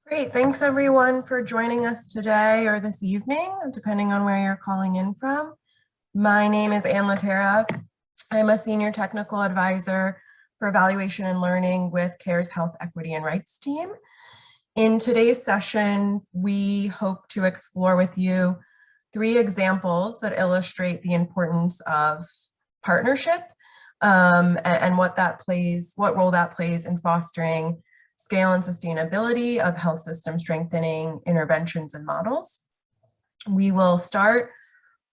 Great, thanks everyone for joining us today or this evening, depending on where you're calling in from. My name is Ann Latera. I'm a Senior Technical Advisor for Evaluation and Learning with CARE's Health, Equity, and Rights team. In today's session, we hope to explore with you 3 examples that illustrate the importance of partnership and what role that plays in fostering scale and sustainability of health system strengthening interventions and models. We will start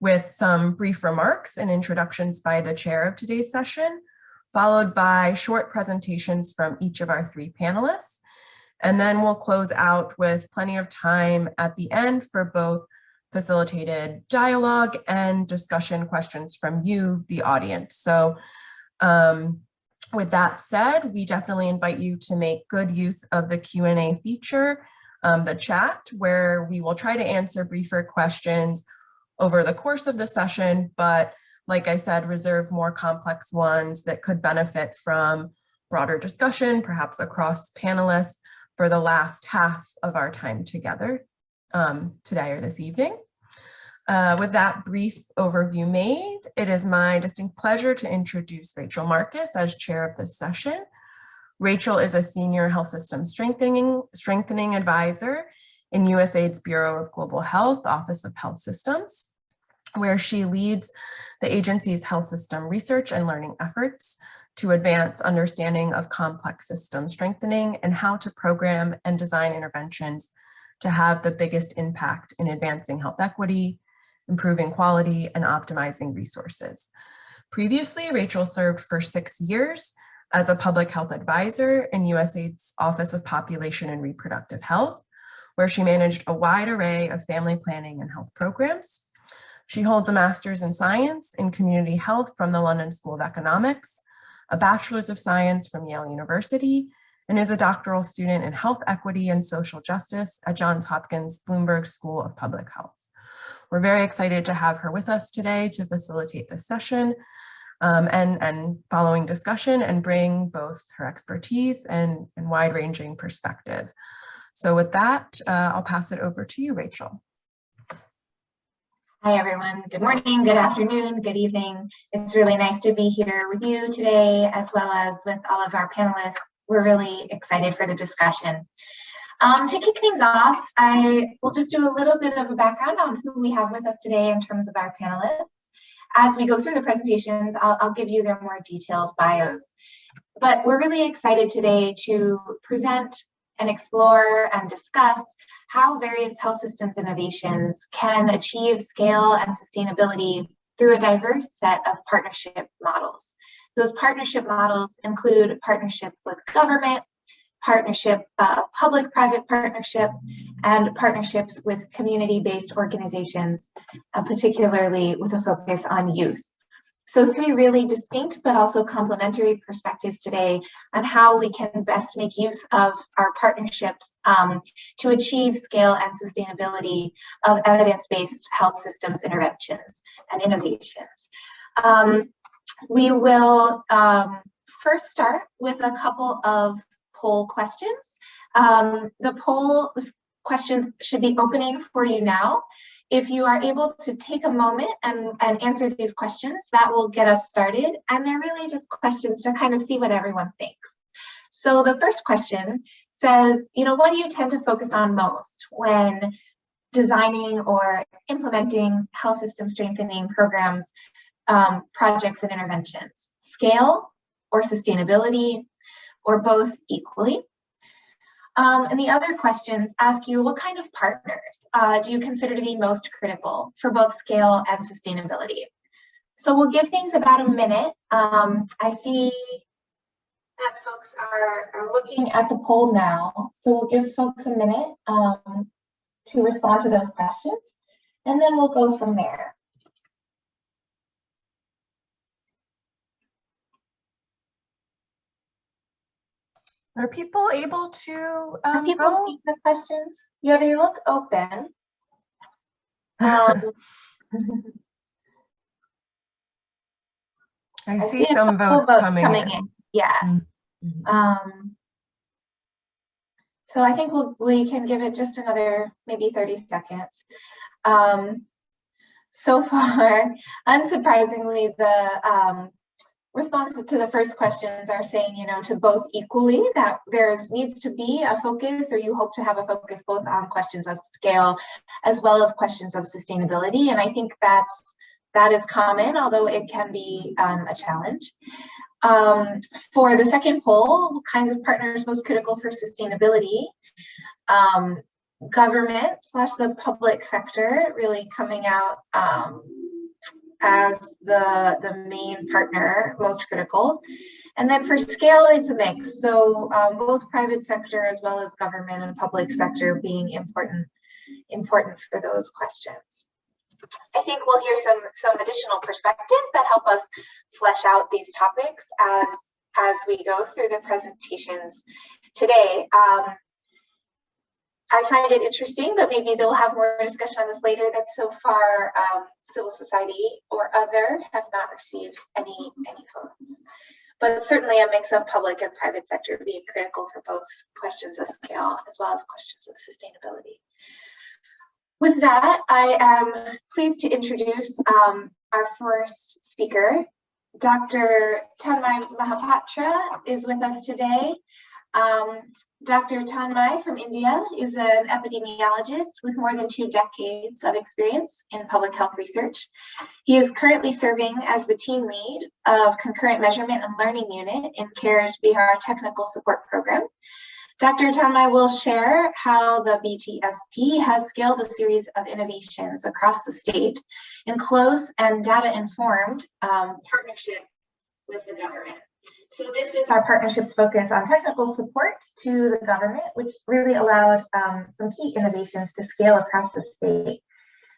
with some brief remarks and introductions by the chair of today's session, followed by short presentations from each of our 3 panelists. And then we'll close out with plenty of time at the end for both facilitated dialogue and discussion questions from you, the audience. So with that said, we definitely invite you to make good use of the Q&A feature, the chat, where we will try to answer briefer questions over the course of the session, but like I said, reserve more complex ones that could benefit from broader discussion, perhaps across panelists, for the last half of our time together today or this evening. With that brief overview made, it is my distinct pleasure to introduce Rachel Marcus as chair of this session. Rachel is a senior health system strengthening advisor in USAID's Bureau of Global Health, Office of Health Systems, where she leads the agency's health system research and learning efforts to advance understanding of complex system strengthening and how to program and design interventions to have the biggest impact in advancing health equity, improving quality, and optimizing resources. Previously, Rachel served for 6 years as a public health advisor in USAID's Office of Population and Reproductive Health, where she managed a wide array of family planning and health programs. She holds a master's in science in community health from the London School of Economics, a bachelor's of science from Yale University, and is a doctoral student in health equity and social justice at Johns Hopkins Bloomberg School of Public Health. We're very excited to have her with us today to facilitate this session and following discussion and bring both her expertise and wide-ranging perspective. So with that, I'll pass it over to you, Rachel. Hi, everyone. Good morning, good afternoon, good evening. It's really nice to be here with you today, as well as with all of our panelists. We're really excited for the discussion. To kick things off, I will just do a little bit of a background on who we have with us today in terms of our panelists. As we go through the presentations, I'll give you their more detailed bios. But we're really excited today to present and explore and discuss how various health systems innovations can achieve scale and sustainability through a diverse set of partnership models. Those partnership models include partnership with government, partnership, public-private partnership, and partnerships with community-based organizations, particularly with a focus on youth. So 3 really distinct but also complementary perspectives today on how we can best make use of our partnerships to achieve scale and sustainability of evidence-based health systems interventions and innovations. We will first start with a couple of poll questions. The poll questions should be opening for you now. If you are able to take a moment and answer these questions, that will get us started. And they're really just questions to kind of see what everyone thinks. So the first question says, what do you tend to focus on most when designing or implementing health system strengthening programs, projects, and interventions? Scale or sustainability, or both equally? And the other questions ask you, what kind of partners do you consider to be most critical for both scale and sustainability? So we'll give things about a minute. I see that folks are looking at the poll now. So we'll give folks a minute to respond to those questions, and then we'll go from there. Are people able to Are people vote? see the questions? Yeah, they look open. I see some votes coming in. Yeah. Mm-hmm. So I think we can give it just another maybe 30 seconds. So far, unsurprisingly, the responses to the first questions are saying, to both equally, that needs to be a focus, or you hope to have a focus both on questions of scale as well as questions of sustainability. And I think that is common, although it can be a challenge. For the second poll, what kinds of partners most critical for sustainability? Government / the public sector really coming out as the main partner most critical. And then for scale, it's a mix. So both private sector as well as government and public sector being important for those questions. I think we'll hear some additional perspectives that help us flesh out these topics as we go through the presentations today. I find it interesting, but maybe they'll have more discussion on this later, that so far civil society or other have not received any funds. But certainly a mix of public and private sector being critical for both questions of scale as well as questions of sustainability. With that, I am pleased to introduce our first speaker. Dr. Tanmay Mahapatra is with us today. Dr. Tanmay from India is an epidemiologist with more than 2 decades of experience in public health research. He is currently serving as the team lead of Concurrent Measurement and Learning Unit in CARE's Bihar Technical Support Program. Dr. Tanmay will share how the BTSP has scaled a series of innovations across the state in close and data-informed partnership with the government. So this is our partnership's focus on technical support to the government, which really allowed some key innovations to scale across the state.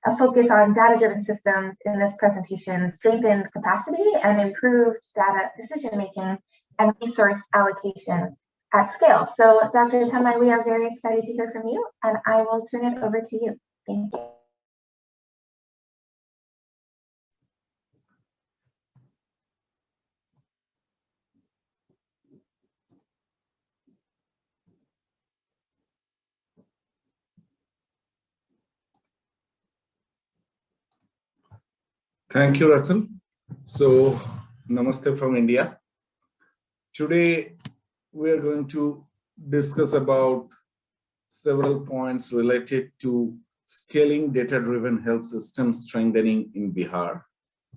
A focus on data-driven systems in this presentation strengthened capacity and improved data decision-making and resource allocation at scale. So Dr. Tanmay, we are very excited to hear from you, and I will turn it over to you. Thank you. Thank you, Russell. So, namaste from India. Today, we are going to discuss about several points related to scaling data-driven health system strengthening in Bihar.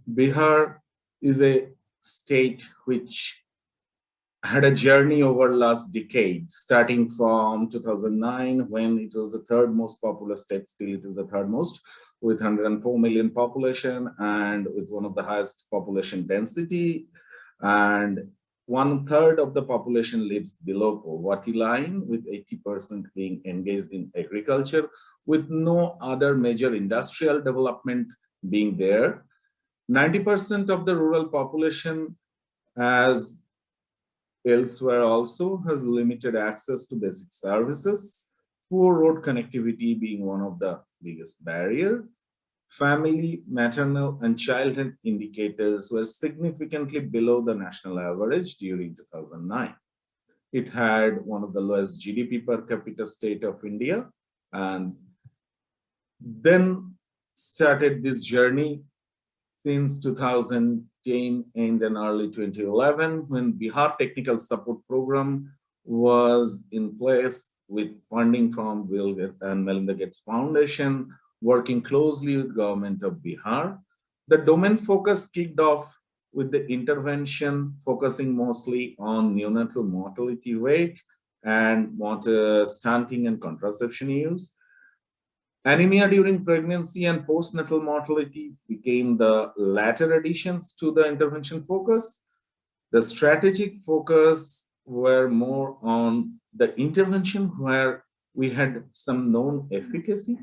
Bihar is a state which had a journey over last decade, starting from 2009, when it was the 3rd most populous state. Still it is the 3rd most, with 104 million population and with one of the highest population density, and 1/3 of the population lives below poverty line, with 80% being engaged in agriculture, with no other major industrial development being there. 90% of the rural population, as elsewhere also, has limited access to basic services, poor road connectivity being one of the biggest barrier. Family, maternal, and childhood indicators were significantly below the national average during 2009. It had one of the lowest GDP per capita state of India, and then started this journey since 2010 and then early 2011, when Bihar Technical Support Program was in place with funding from Bill Gates and Melinda Gates Foundation, working closely with government of Bihar. The domain focus kicked off with the intervention focusing mostly on neonatal mortality rate and stunting and contraception use. Anemia during pregnancy and postnatal mortality became the latter additions to the intervention focus. The strategic focus were more on the intervention where we had some known efficacy.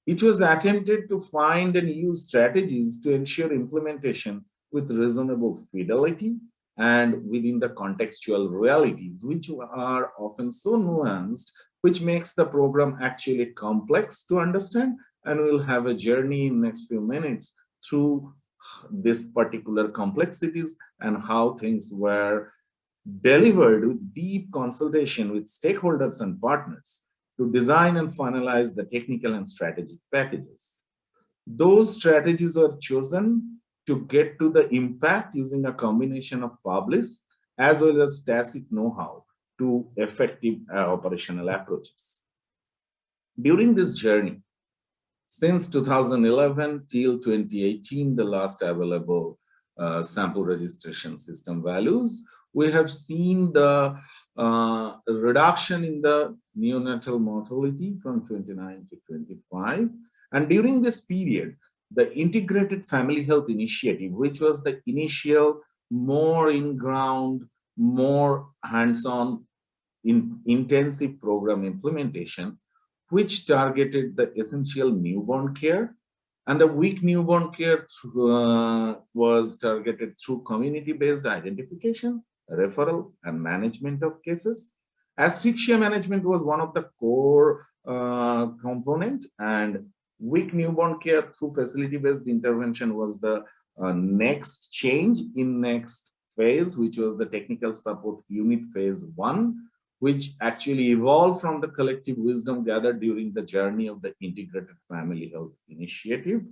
It was attempted to find and use strategies to ensure implementation with reasonable fidelity and within the contextual realities, which are often so nuanced, which makes the program actually complex to understand. And we'll have a journey in next few minutes through this particular complexities and how things were delivered with deep consultation with stakeholders and partners to design and finalize the technical and strategic packages. Those strategies were chosen to get to the impact using a combination of published as well as tacit know-how to effective operational approaches. During this journey, since 2011 till 2018, the last available sample registration system values, we have seen the reduction in the neonatal mortality from 29 to 25. And during this period, the Integrated Family Health Initiative, which was the initial more in-ground, more hands-on, intensive program implementation, which targeted the essential newborn care, and the weak newborn care was targeted through community-based identification, referral, and management of cases. Asphyxia management was one of the core component, and weak newborn care through facility-based intervention was the next change in next phase, which was the technical support unit phase 1, which actually evolved from the collective wisdom gathered during the journey of the Integrated Family Health Initiative.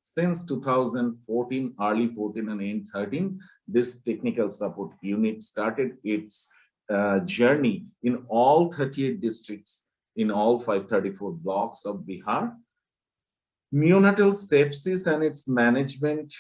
Since 2014, early 14 and end 13, this technical support unit started its journey in all 38 districts in all 534 blocks of Bihar. Neonatal sepsis and its management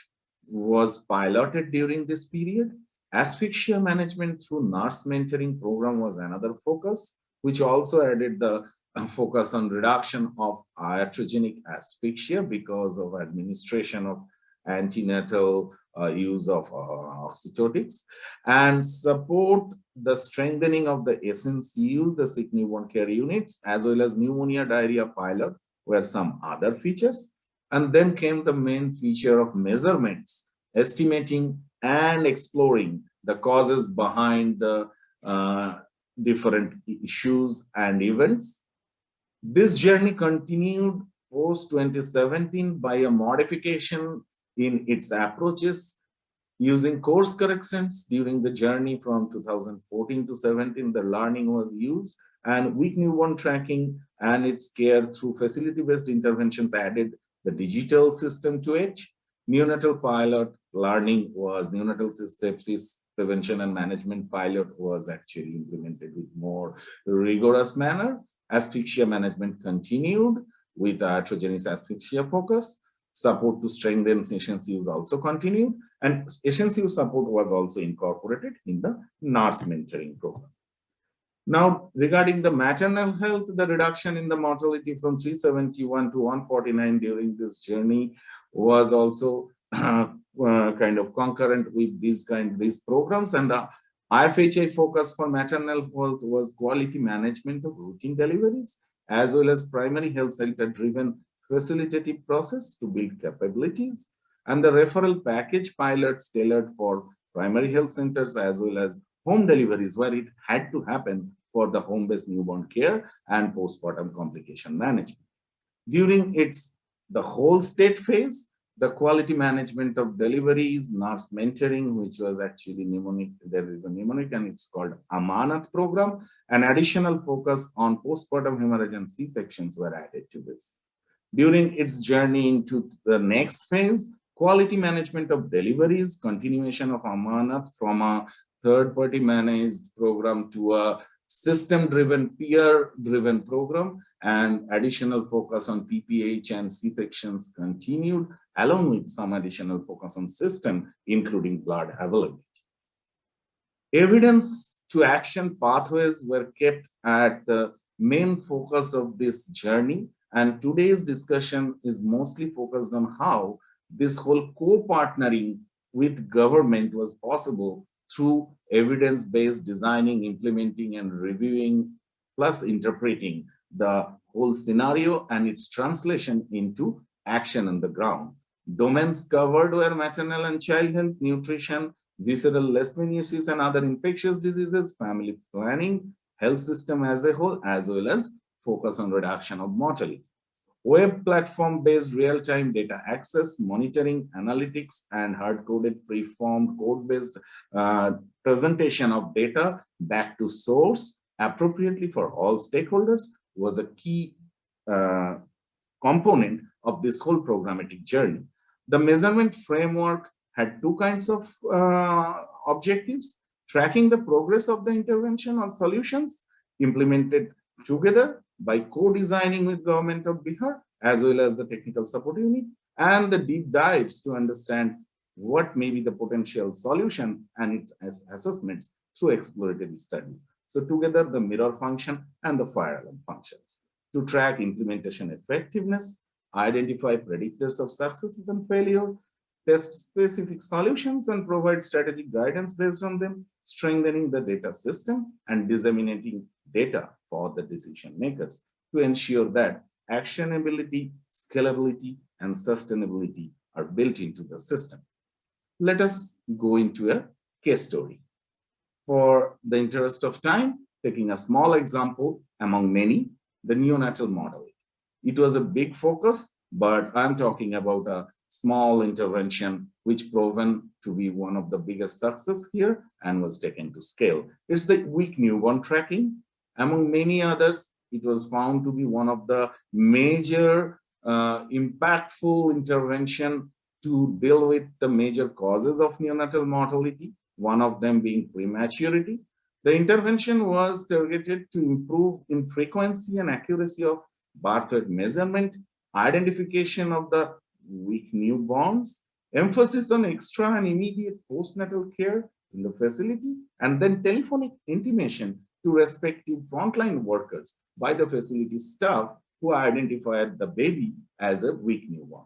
was piloted during this period. Asphyxia management through nurse mentoring program was another focus, which also added the focus on reduction of iatrogenic asphyxia because of administration of antenatal use of oxytocics, and support the strengthening of the SNCUs, the sick newborn care units, as well as pneumonia diarrhea pilot were some other features. And then came the main feature of measurements, estimating and exploring the causes behind the different issues and events. This journey continued post 2017 by a modification in its approaches using course corrections during the journey from 2014 to 17. The learning was used, and weak newborn tracking and its care through facility-based interventions added the digital system to it. Neonatal pilot learning was neonatal sepsis prevention and management pilot was actually implemented with more rigorous manner. Asphyxia management continued with iatrogenic asphyxia focus. Support to strengthen SNCUs also continued, and SNCU support was also incorporated in the nurse mentoring program. Now, regarding the maternal health, the reduction in the mortality from 371 to 149 during this journey was also kind of concurrent with these programs. And the IFHI focus for maternal health was quality management of routine deliveries, as well as primary health center driven facilitative process to build capabilities, and the referral package pilots tailored for primary health centers as well as home deliveries where it had to happen for the home-based newborn care and postpartum complication management. During the whole state phase, the quality management of deliveries, nurse mentoring, which was actually mnemonic, there is a mnemonic and it's called Amanat program, and additional focus on postpartum hemorrhage and C-sections were added to this. During its journey into the next phase, quality management of deliveries, continuation of Amanat from a third-party managed program to a system-driven, peer-driven program, and additional focus on PPH and C-sections continued, along with some additional focus on system, including blood availability. Evidence to action pathways were kept at the main focus of this journey, and today's discussion is mostly focused on how this whole co-partnering with government was possible through evidence-based designing, implementing, and reviewing, plus interpreting the whole scenario and its translation into action on the ground. Domains covered were maternal and child health, nutrition, visceral leishmaniasis and other infectious diseases, family planning, health system as a whole, as well as focus on reduction of mortality. web platform-based real-time data access, monitoring, analytics, and hard-coded preformed code-based presentation of data back to source appropriately for all stakeholders was a key component of this whole programmatic journey. The measurement framework had two kinds of objectives: tracking the progress of the intervention or solutions implemented together by co-designing with government of Bihar, as well as the technical support unit, and the deep dives to understand what may be the potential solution and its assessments through exploratory studies. So together, the mirror function and the fire alarm functions to track implementation effectiveness, identify predictors of successes and failure, test specific solutions, and provide strategic guidance based on them, strengthening the data system and disseminating data for the decision makers to ensure that actionability, scalability, and sustainability are built into the system. Let us go into a case story. For the interest of time, taking a small example among many, the neonatal model. It was a big focus, but I'm talking about a small intervention which proven to be one of the biggest success here and was taken to scale. It's the weak newborn tracking. Among many others, it was found to be one of the major impactful intervention to deal with the major causes of neonatal mortality, one of them being prematurity. The intervention was targeted to improve in frequency and accuracy of birth rate measurement, identification of the weak newborns, emphasis on extra and immediate postnatal care in the facility, and then telephonic intimation to respective frontline workers by the facility staff who identified the baby as a weak newborn.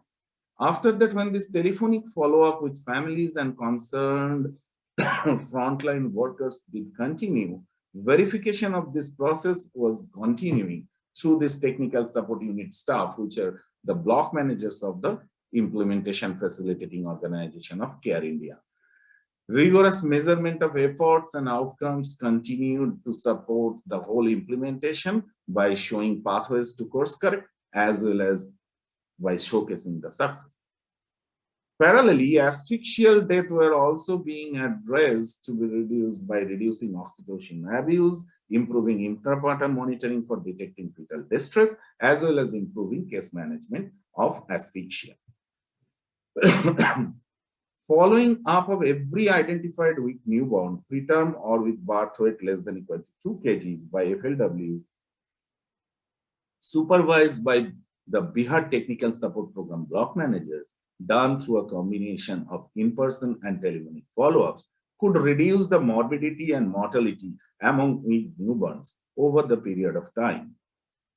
After that, when this telephonic follow-up with families and concerned frontline workers did continue, verification of this process was continuing through this technical support unit staff, which are the block managers of the implementation facilitating organization of Care India. Rigorous measurement of efforts and outcomes continued to support the whole implementation by showing pathways to course correct as well as by showcasing the success. Parallelly, asphyxial death were also being addressed to be reduced by reducing oxytocin abuse, improving intrapartum monitoring for detecting fetal distress, as well as improving case management of asphyxia. Following up of every identified weak newborn, preterm or with birth weight less than equal to 2 kgs by FLW, supervised by the Bihar Technical Support Program block managers, done through a combination of in-person and telephonic follow-ups, could reduce the morbidity and mortality among weak newborns over the period of time.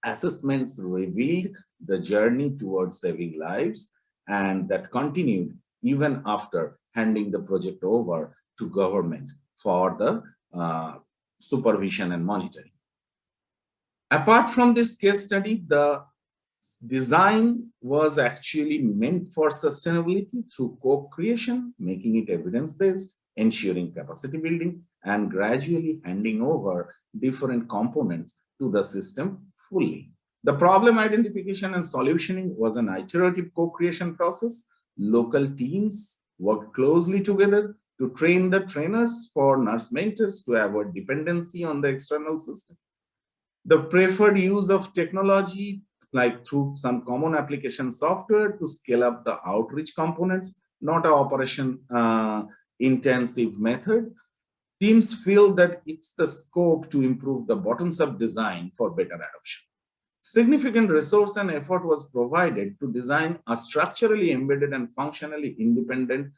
Assessments revealed the journey towards saving lives, and that continued even after handing the project over to government for the supervision and monitoring. Apart from this case study, the design was actually meant for sustainability through co-creation, making it evidence-based, ensuring capacity building, and gradually handing over different components to the system fully. The problem identification and solutioning was an iterative co-creation process. Local teams worked closely together to train the trainers for nurse mentors to avoid dependency on the external system. The preferred use of technology, like through some common application software to scale up the outreach components, not an operation intensive method. Teams feel that it's the scope to improve the bottoms-up design for better adoption. Significant resource and effort was provided to design a structurally embedded and functionally independent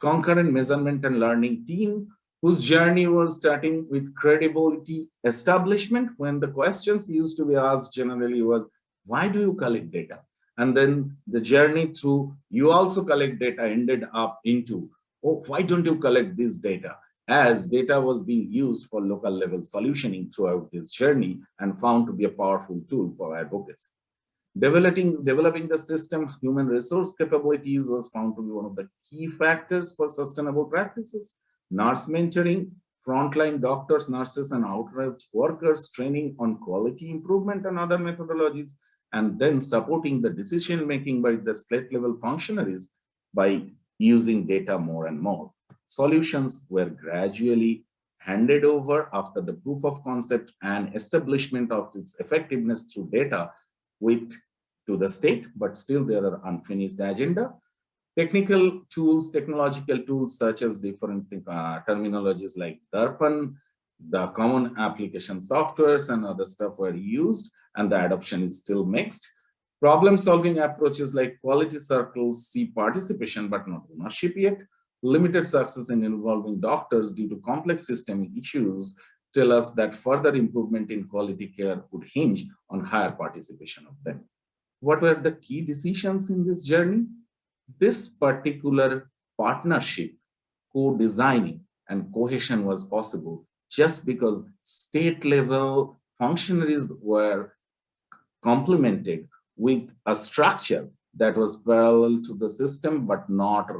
concurrent measurement and learning team whose journey was starting with credibility establishment, when the questions used to be asked generally was, why do you collect data? And then the journey through, you also collect data, ended up into, oh, why don't you collect this data? As data was being used for local level solutioning throughout this journey and found to be a powerful tool for advocacy. Developing the system human resource capabilities was found to be one of the key factors for sustainable practices. Nurse mentoring, frontline doctors, nurses, and outreach workers training on quality improvement and other methodologies, and then supporting the decision making by the state level functionaries by using data more and more. Solutions were gradually handed over after the proof of concept and establishment of its effectiveness through data to the state, but still there are unfinished agenda. Technological tools such as different terminologies like DARPAN, the common application softwares and other stuff were used, and the adoption is still mixed. Problem-solving approaches like quality circles see participation but not ownership yet. Limited success in involving doctors due to complex systemic issues tell us that further improvement in quality care would hinge on higher participation of them. What were the key decisions in this journey? This particular partnership, co-designing, and cohesion was possible just because state level functionaries were complemented with a structure that was parallel to the system, but not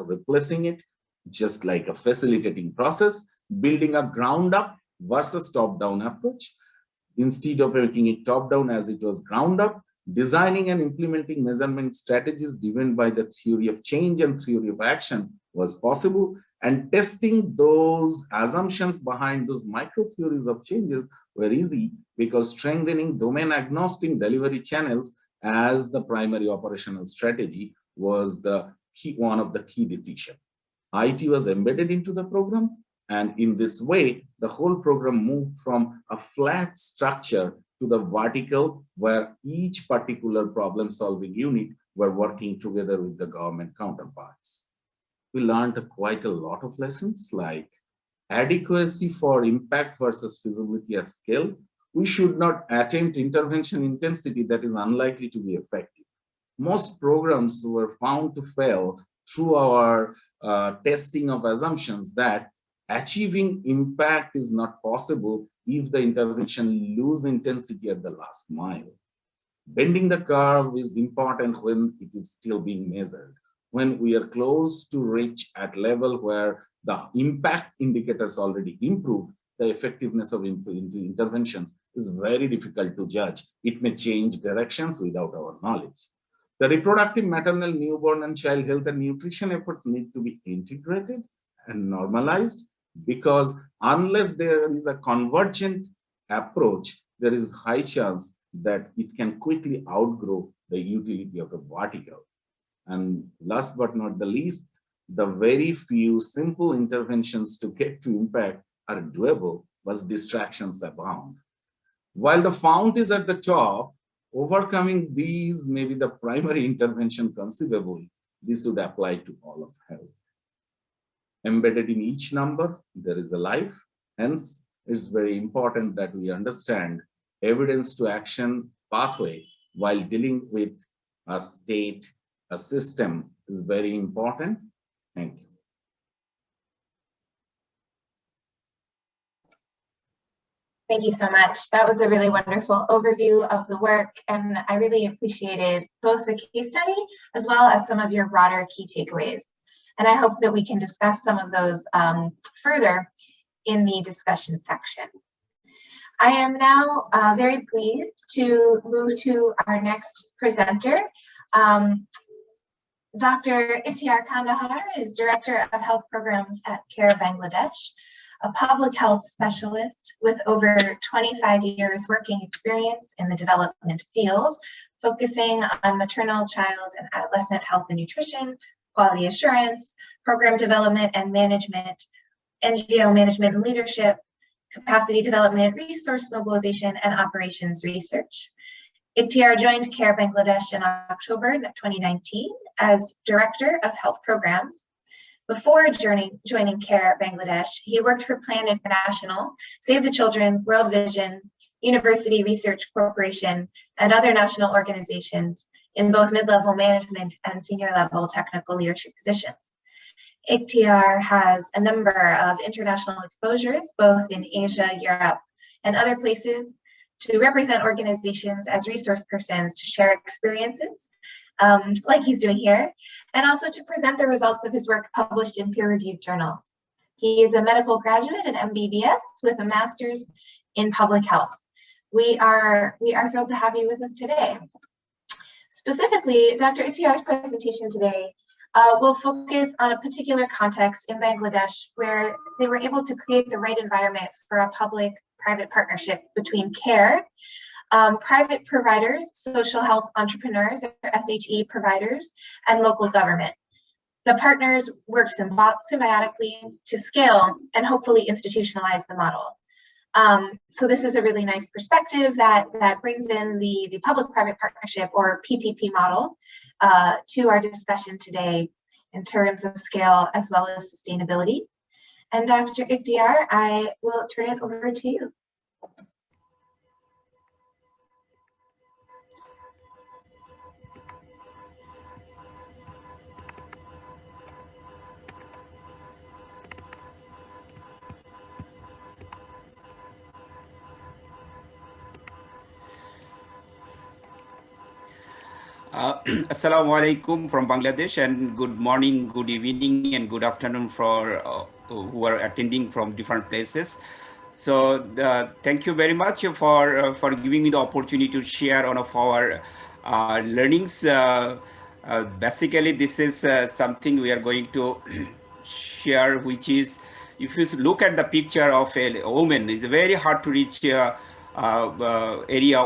replacing it, just like a facilitating process, building a ground up versus top down approach. Instead of making it top down as it was ground up, designing and implementing measurement strategies driven by the theory of change and theory of action was possible, and testing those assumptions behind those micro theories of changes were easy because strengthening domain agnostic delivery channels as the primary operational strategy was one of the key decisions. IT was embedded into the program, and in this way, the whole program moved from a flat structure to the vertical, where each particular problem-solving unit were working together with the government counterparts. We learned quite a lot of lessons like adequacy for impact versus feasibility at scale. We should not attempt intervention intensity that is unlikely to be effective. Most programs were found to fail through our testing of assumptions that achieving impact is not possible if the intervention loses intensity at the last mile. Bending the curve is important when it is still being measured. When we are close to reach at level where the impact indicators already improved, the effectiveness of interventions is very difficult to judge. It may change directions without our knowledge. The reproductive, maternal, newborn, and child health and nutrition efforts need to be integrated and normalized, because unless there is a convergent approach, there is high chance that it can quickly outgrow the utility of a vertical. And last but not the least, the very few simple interventions to get to impact are doable, but distractions abound. While the fount is at the top, overcoming these may be the primary intervention conceivable. This would apply to all of health. Embedded in each number, there is a life. Hence, it's very important that we understand evidence to action pathway while dealing with a state, a system is very important. Thank you. Thank you so much. That was a really wonderful overview of the work, and I really appreciated both the case study as well as some of your broader key takeaways. And I hope that we can discuss some of those further in the discussion section. I am now very pleased to move to our next presenter. Dr. Ntch Kandahar is Director of Health Programs at CARE Bangladesh, a public health specialist with over 25 years working experience in the development field, focusing on maternal, child, and adolescent health and nutrition, quality assurance, program development and management, NGO management and leadership, capacity development, resource mobilization, and operations research. Ntch joined CARE Bangladesh in October 2019 as Director of Health Programs. Before joining CARE Bangladesh, he worked for Plan International, Save the Children, World Vision, University Research Corporation, and other national organizations in both mid-level management and senior-level technical leadership positions. Ntch has a number of international exposures, both in Asia, Europe, and other places, to represent organizations as resource persons to share experiences, like he's doing here, and also to present the results of his work published in peer-reviewed journals. He is a medical graduate in MBBS with a master's in public health, We are thrilled to have you with us today. Specifically, Dr. Ntch's presentation today will focus on a particular context in Bangladesh where they were able to create the right environment for a public-private partnership between care, private providers, social health entrepreneurs, or SHE providers, and local government. The partners work symbiotically to scale and hopefully institutionalize the model. So this is a really nice perspective that brings in the public-private partnership or PPP model to our discussion today in terms of scale as well as sustainability. And Dr. Ikhtiar, I will turn it over to you. Assalamu alaikum from Bangladesh, and good morning, good evening, and good afternoon for who are attending from different places. So thank you very much for giving me the opportunity to share one of our learnings. Basically, this is something we are going to share, which is, if you look at the picture of a woman, it's very hard to reach area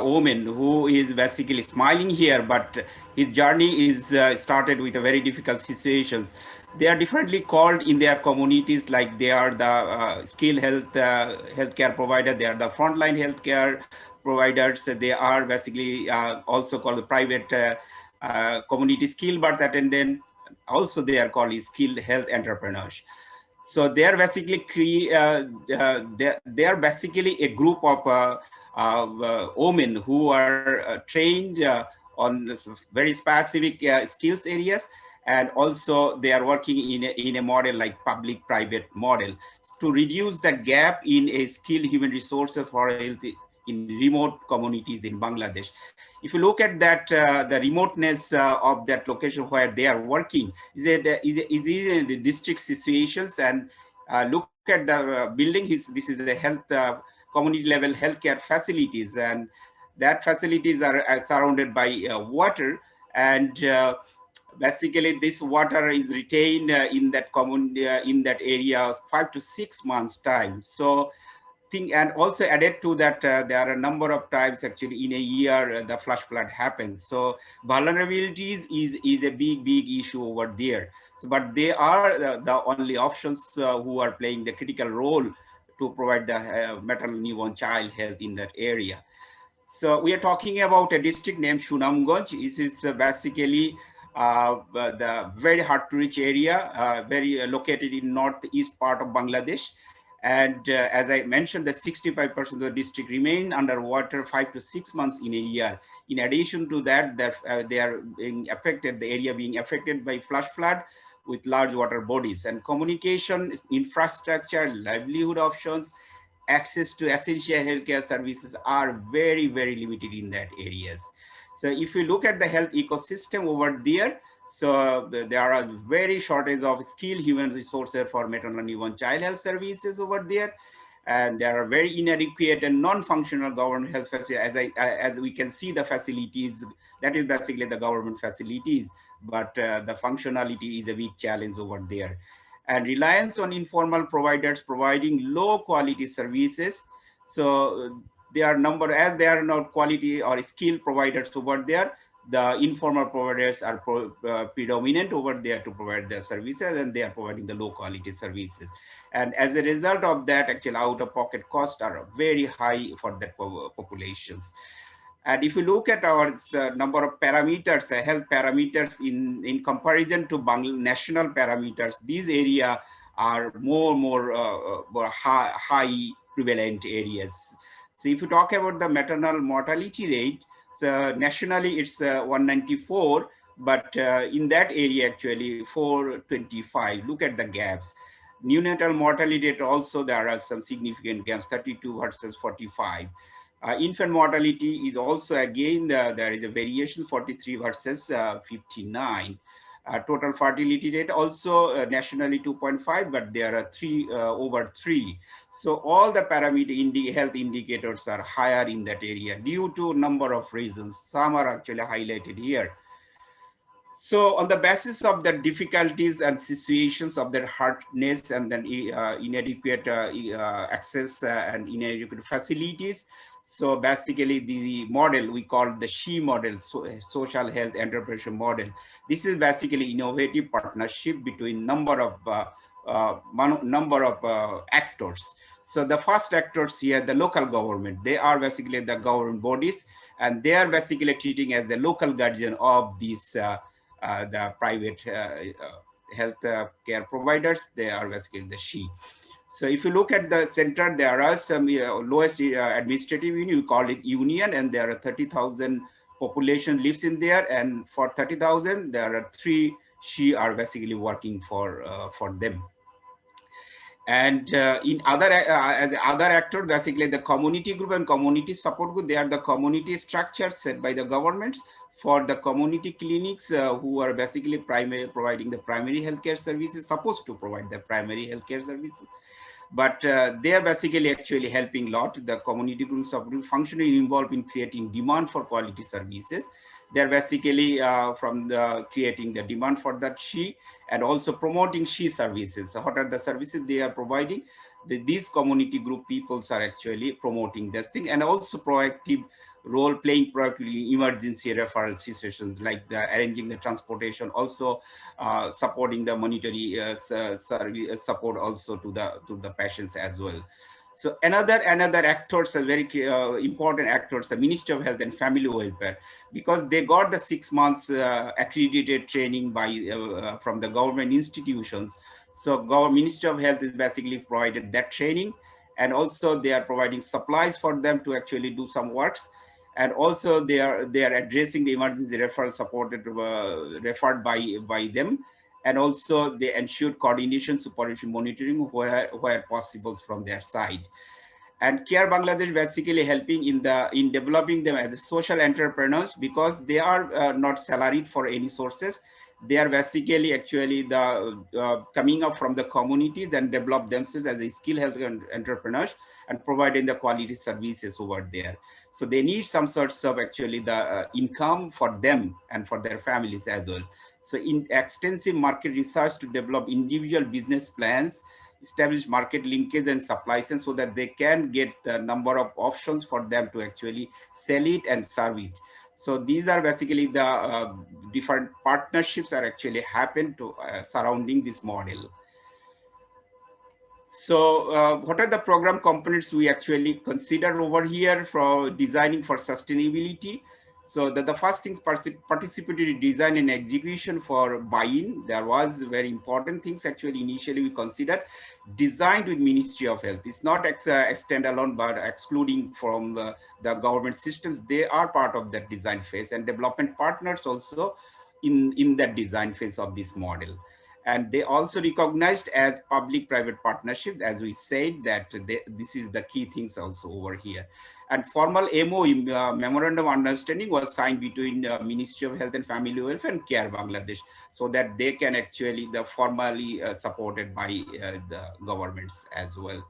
woman who is basically smiling here, but his journey is started with a very difficult situations. They are differently called in their communities, like they are the skilled healthcare provider, they are the frontline healthcare providers, they are basically also called the private community skilled birth attendant, also they are called skilled health entrepreneurs. So they are basically they are basically a group of women who are trained on very specific skills areas, and also they are working in a model like public-private model to reduce the gap in a skilled human resources for health in remote communities in Bangladesh. If you look at that, the remoteness of that location where they are working is in the district situations, and look at the building. This is the health community level healthcare facilities, and that facilities are surrounded by water, and basically this water is retained in that in that area 5 to 6 months time. So and also added to that, there are a number of times actually in a year the flash flood happens. So vulnerabilities is a big issue over there. So, but they are the only options who are playing the critical role to provide the maternal newborn child health in that area. So we are talking about a district named Sunamganj. This is basically the very hard to reach area, very located in northeast part of Bangladesh. And as I mentioned, the 65% of the district remain underwater 5 to 6 months in a year. In addition to that, they are being affected, the area being affected by flash flood with large water bodies, and communication, infrastructure, livelihood options, access to essential healthcare services are very limited in that areas. So if you look at the health ecosystem over there, so there are very shortage of skilled human resources for maternal newborn child health services over there, and there are very inadequate and non-functional government health facilities. As we can see, the facilities, that is basically the government facilities, but the functionality is a big challenge over there. And reliance on informal providers providing low quality services. So there are as there are not quality or skilled providers over there, the informal providers are predominant over there to provide their services, and they are providing the low quality services. And as a result of that, actually out-of-pocket costs are very high for that populations. And if you look at our number of parameters, health parameters in comparison to national parameters, these areas are more high prevalent areas. So if you talk about the maternal mortality rate, so nationally it's 194, but in that area actually 425. Look at the gaps. Neonatal mortality rate also, there are some significant gaps, 32 versus 45. Infant mortality is also, again, there is a variation, 43 versus 59. Total fertility rate also nationally 2.5, but there are over 3. So all the parameter health indicators are higher in that area due to number of reasons. Some are actually highlighted here. So on the basis of the difficulties and situations of their hardness and then inadequate access and inadequate facilities. So basically the model we call the SHE model, social health entrepreneurship model. This is basically innovative partnership between number of actors. So the first actors here, the local government, they are basically the government bodies, and they are basically treating as the local guardian of these the private health care providers. They are basically the SHE. So if you look at the center, there are some lowest administrative union, we call it union, and there are 30,000 population lives in there, and for 30,000, there are 3 SHE are basically working for them. And in as other actor, basically the community group and community support group, they are the community structures set by the governments for the community clinics who are basically providing the primary healthcare services, supposed to provide the primary healthcare services. But they are basically actually helping a lot. The community groups are functionally involved in creating demand for quality services. They're basically from the creating the demand for that SHE and also promoting SHE services. So what are the services they are providing? These community group peoples are actually promoting this thing, and also proactive role playing proactively emergency referral situations, like arranging the transportation, also supporting the monetary service support also to the patients as well. So another actors, are very important actors, the Ministry of Health and Family Welfare, because they got the 6 months accredited training by from the government institutions. So Ministry of Health is basically provided that training, and also they are providing supplies for them to actually do some works. And also they are addressing the emergency referral supported referred by them. And also they ensure coordination, supervision, monitoring where possible from their side. And Care Bangladesh basically helping in developing them as social entrepreneurs, because they are not salaried for any sources. They are basically actually the coming up from the communities and develop themselves as a skilled health entrepreneurs and providing the quality services over there. So they need some sorts of actually the income for them and for their families as well. So in extensive market research to develop individual business plans, establish market linkage and supply chain, so that they can get the number of options for them to actually sell it and serve it. So these are basically the different partnerships are actually happen to surrounding this model. So what are the program components we actually consider over here for designing for sustainability? So the first things, participatory design and execution for buy-in. There was very important things actually initially we considered. Designed with Ministry of Health. It's not standalone, but excluding from the government systems. They are part of that design phase, and development partners also in that design phase of this model. And they also recognized as public-private partnerships, as we said, that this is the key things also over here. And formal MOU, Memorandum of Understanding, was signed between the Ministry of Health and Family Welfare and Care Bangladesh, so that they can actually formally supported by the governments as well.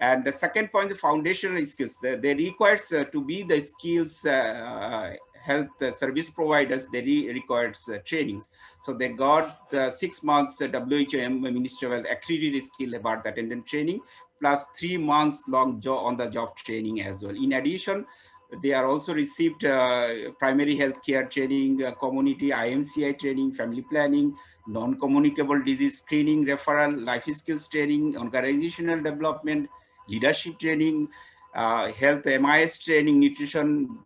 And the second point, the foundational skills, they requires to be the skills health service providers, they requires trainings. So they got 6 months WHO Ministry of Health accredited skill about attendant training, plus 3 months long on the job training as well. In addition, they are also received primary health care training, community IMCI training, family planning, non-communicable disease screening, referral, life skills training, organizational development, leadership training, health MIS training, nutrition,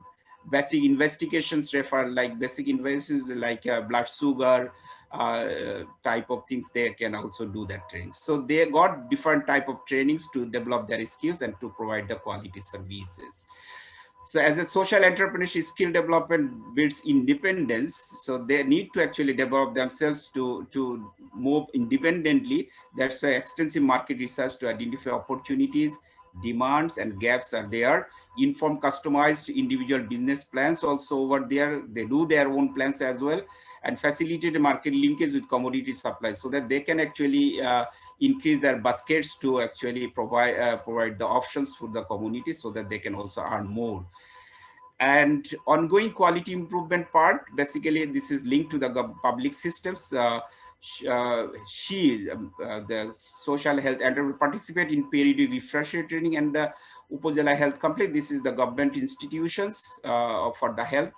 basic investigations referral, like basic investigations like blood sugar type of things. They can also do that training. So they got different type of trainings to develop their skills and to provide the quality services. So as a social entrepreneurship, skill development builds independence. So they need to actually develop themselves to move independently. That's why extensive market research to identify opportunities, demands and gaps are there. Inform customized individual business plans also over there. They do their own plans as well. and facilitate market linkage with commodity supply so that they can actually increase their baskets to actually provide the options for the community so that they can also earn more. And ongoing quality improvement part, basically this is linked to the public systems. The social health and will participate in periodic refresher training and the Upazila Health Complex. This is the government institutions for the health,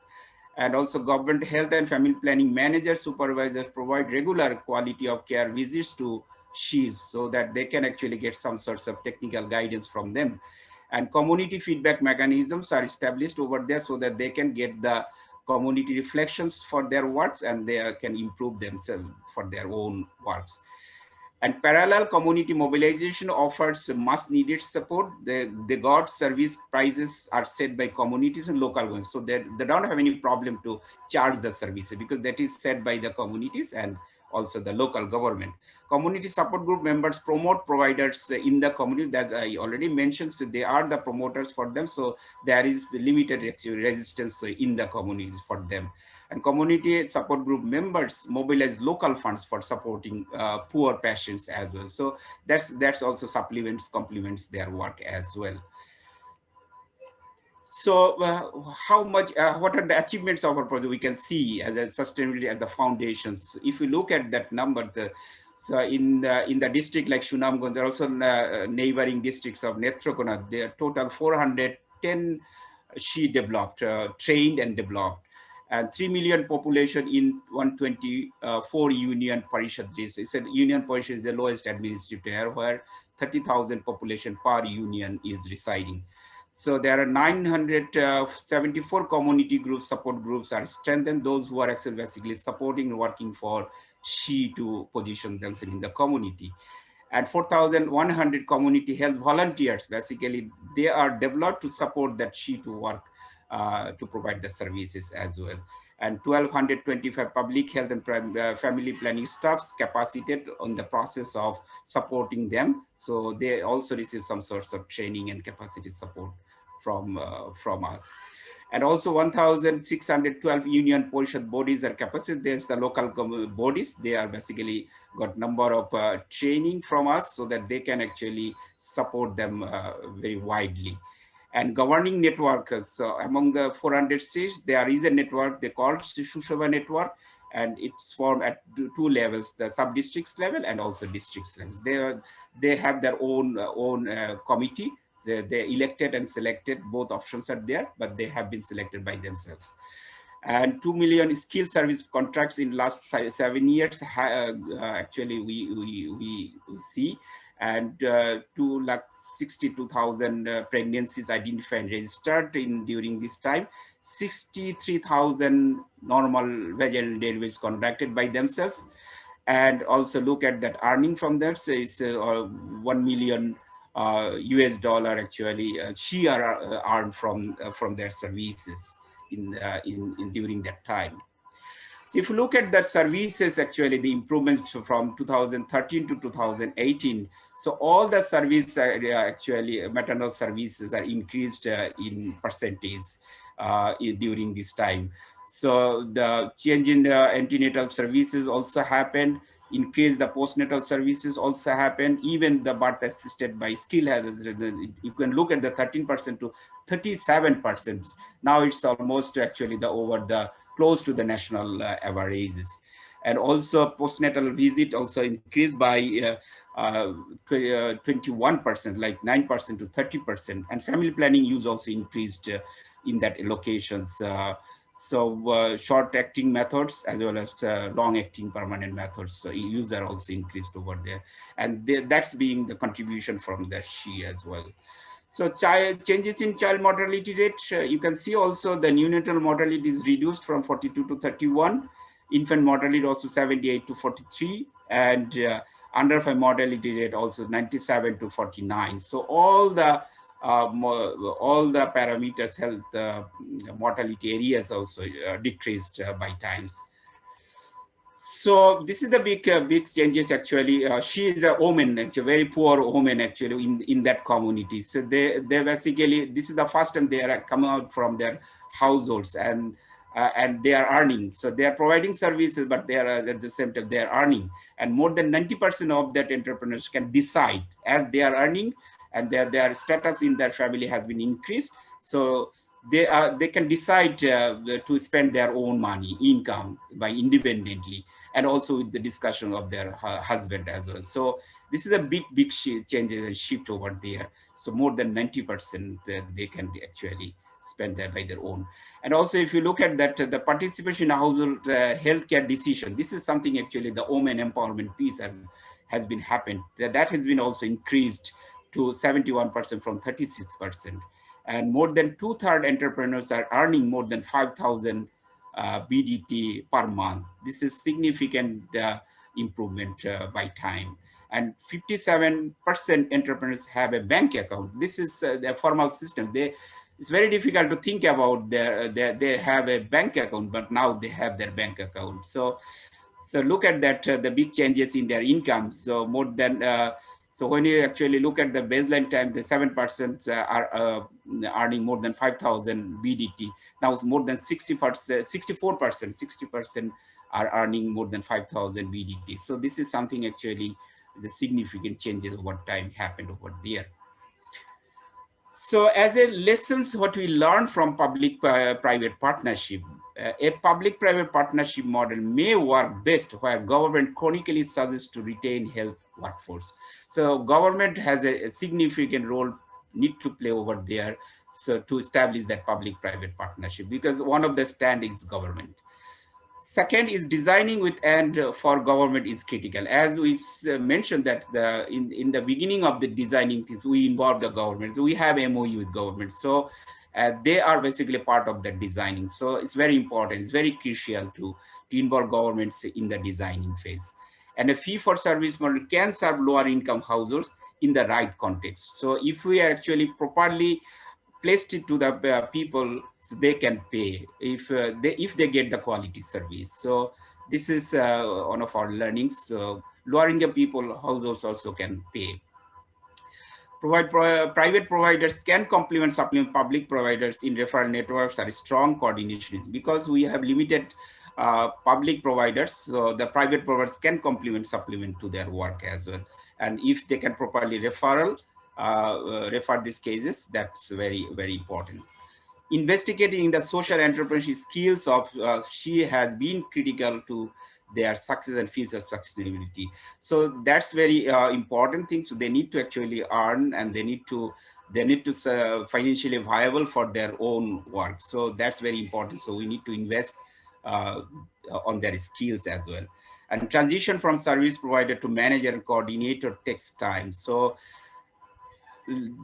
and also government health and family planning managers, supervisors provide regular quality of care visits to SHEs so that they can actually get some sorts of technical guidance from them. And community feedback mechanisms are established over there so that they can get the community reflections for their works and they can improve themselves for their own works. And parallel community mobilization offers much needed support. The God service prices are set by communities and local ones. So they don't have any problem to charge the services because that is set by the communities and also the local government. Community support group members promote providers in the community. As I already mentioned, so they are the promoters for them. So there is limited resistance in the communities for them. And community support group members mobilize local funds for supporting poor patients as well. So that's also complements their work as well. So what are the achievements of our project? We can see as a sustainability as the foundations. If you look at that numbers, so in the district like Sunamganj, there are also neighboring districts of Netrakona, there are total 410 she developed, trained and developed. And 3 million population in 124 union parishad districts. It's a union parishad is the lowest administrative area where 30,000 population per union is residing. So there are 974 community groups, support groups are strengthened, those who are actually basically supporting and working for she to position themselves in the community. And 4,100 community health volunteers, basically they are developed to support that she to work to provide the services as well. And 1,225 public health and family planning staffs capacitated on the process of supporting them. So they also receive some sorts of training and capacity support from us. And also 1,612 union parishad bodies are capacity. There's the local bodies. They are basically got number of training from us so that they can actually support them very widely. And governing network, so among the 400 cities, there is a network they call Shushava network, and it's formed at two levels, the sub-districts level and also districts levels. They have their own committee. They elected and selected, both options are there, but they have been selected by themselves. And 2 million skill service contracts in last 7 years, actually we see. And 262,000 pregnancies identified and registered during this time. 63,000 normal vaginal deliveries conducted by themselves. And also look at that earning from them. So it's 1 million US dollar actually she are earned from their services during that time. So if you look at the services, actually the improvements from 2013 to 2018, so all the service actually maternal services are increased in percentage during this time. So the change in the antenatal services also happened, increase the postnatal services also happened, even the birth assisted by skill has, you can look at the 13% to 37%. Now it's almost actually close to the national averages. And also postnatal visit also increased by 21%, like 9% to 30%. And family planning use also increased in that locations. So short-acting methods as well as long-acting permanent methods, so use are also increased over there. And that's being the contribution from the she as well. So changes in child mortality rate, you can see also the neonatal mortality is reduced from 42 to 31, infant mortality also 78 to 43, and under 5 mortality rate also 97 to 49. So all the parameters, health mortality areas also decreased by times. So this is the big changes actually. She is a woman, actually, very poor woman actually in that community. So they basically, this is the first time they are coming out from their households, and and they are earning. So they are providing services, but they are at the same time they are earning. And more than 90% of that entrepreneurs can decide, as they are earning and their status in their family has been increased. So they can decide to spend their own money, income by independently, and also with the discussion of their husband as well. So this is a big changes and shift over there. So more than 90% they can actually spend that by their own. And also, if you look at that, the participation in household healthcare decision, this is something actually the women empowerment piece has been happened. That has been also increased to 71% from 36%. And more than 2/3 entrepreneurs are earning more than 5,000 BDT per month. This is significant improvement by time. And 57% entrepreneurs have a bank account. This is the formal system. It's very difficult to think about they have a bank account, but now they have their bank account. So look at that, the big changes in their income. So more than, so when you actually look at the baseline time, the 7% are earning more than 5,000 BDT. Now it's more than 60%, 64%, 60% are earning more than 5,000 BDT. So this is something actually the significant changes over time happened over there. So as a lessons, what we learned from public-private partnership, a public-private partnership model may work best where government chronically suggests to retain health workforce. So government has a significant role need to play over there, so to establish that public-private partnership, because one of the stand is government. Second is designing with and for government is critical. As we mentioned that in the beginning of the designing things, we involve the government. So we have MOU with government. So they are basically part of the designing. So it's very important. It's very crucial to involve governments in the designing phase. And a fee for service model can serve lower income households in the right context. So if we are actually properly placed it to the people, so they can pay if they get the quality service. So this is one of our learnings. So lower income people households also can pay. Private providers can supplement public providers in referral networks or strong coordination, because we have limited public providers. So the private providers can supplement to their work as well. And if they can properly refer these cases, that's very, very important. Investigating the social entrepreneurship skills of she has been critical to their success and future sustainability. So that's very important thing. So they need to actually earn, and they need to financially viable for their own work. So that's very important. So we need to invest on their skills as well. And transition from service provider to manager and coordinator takes time. So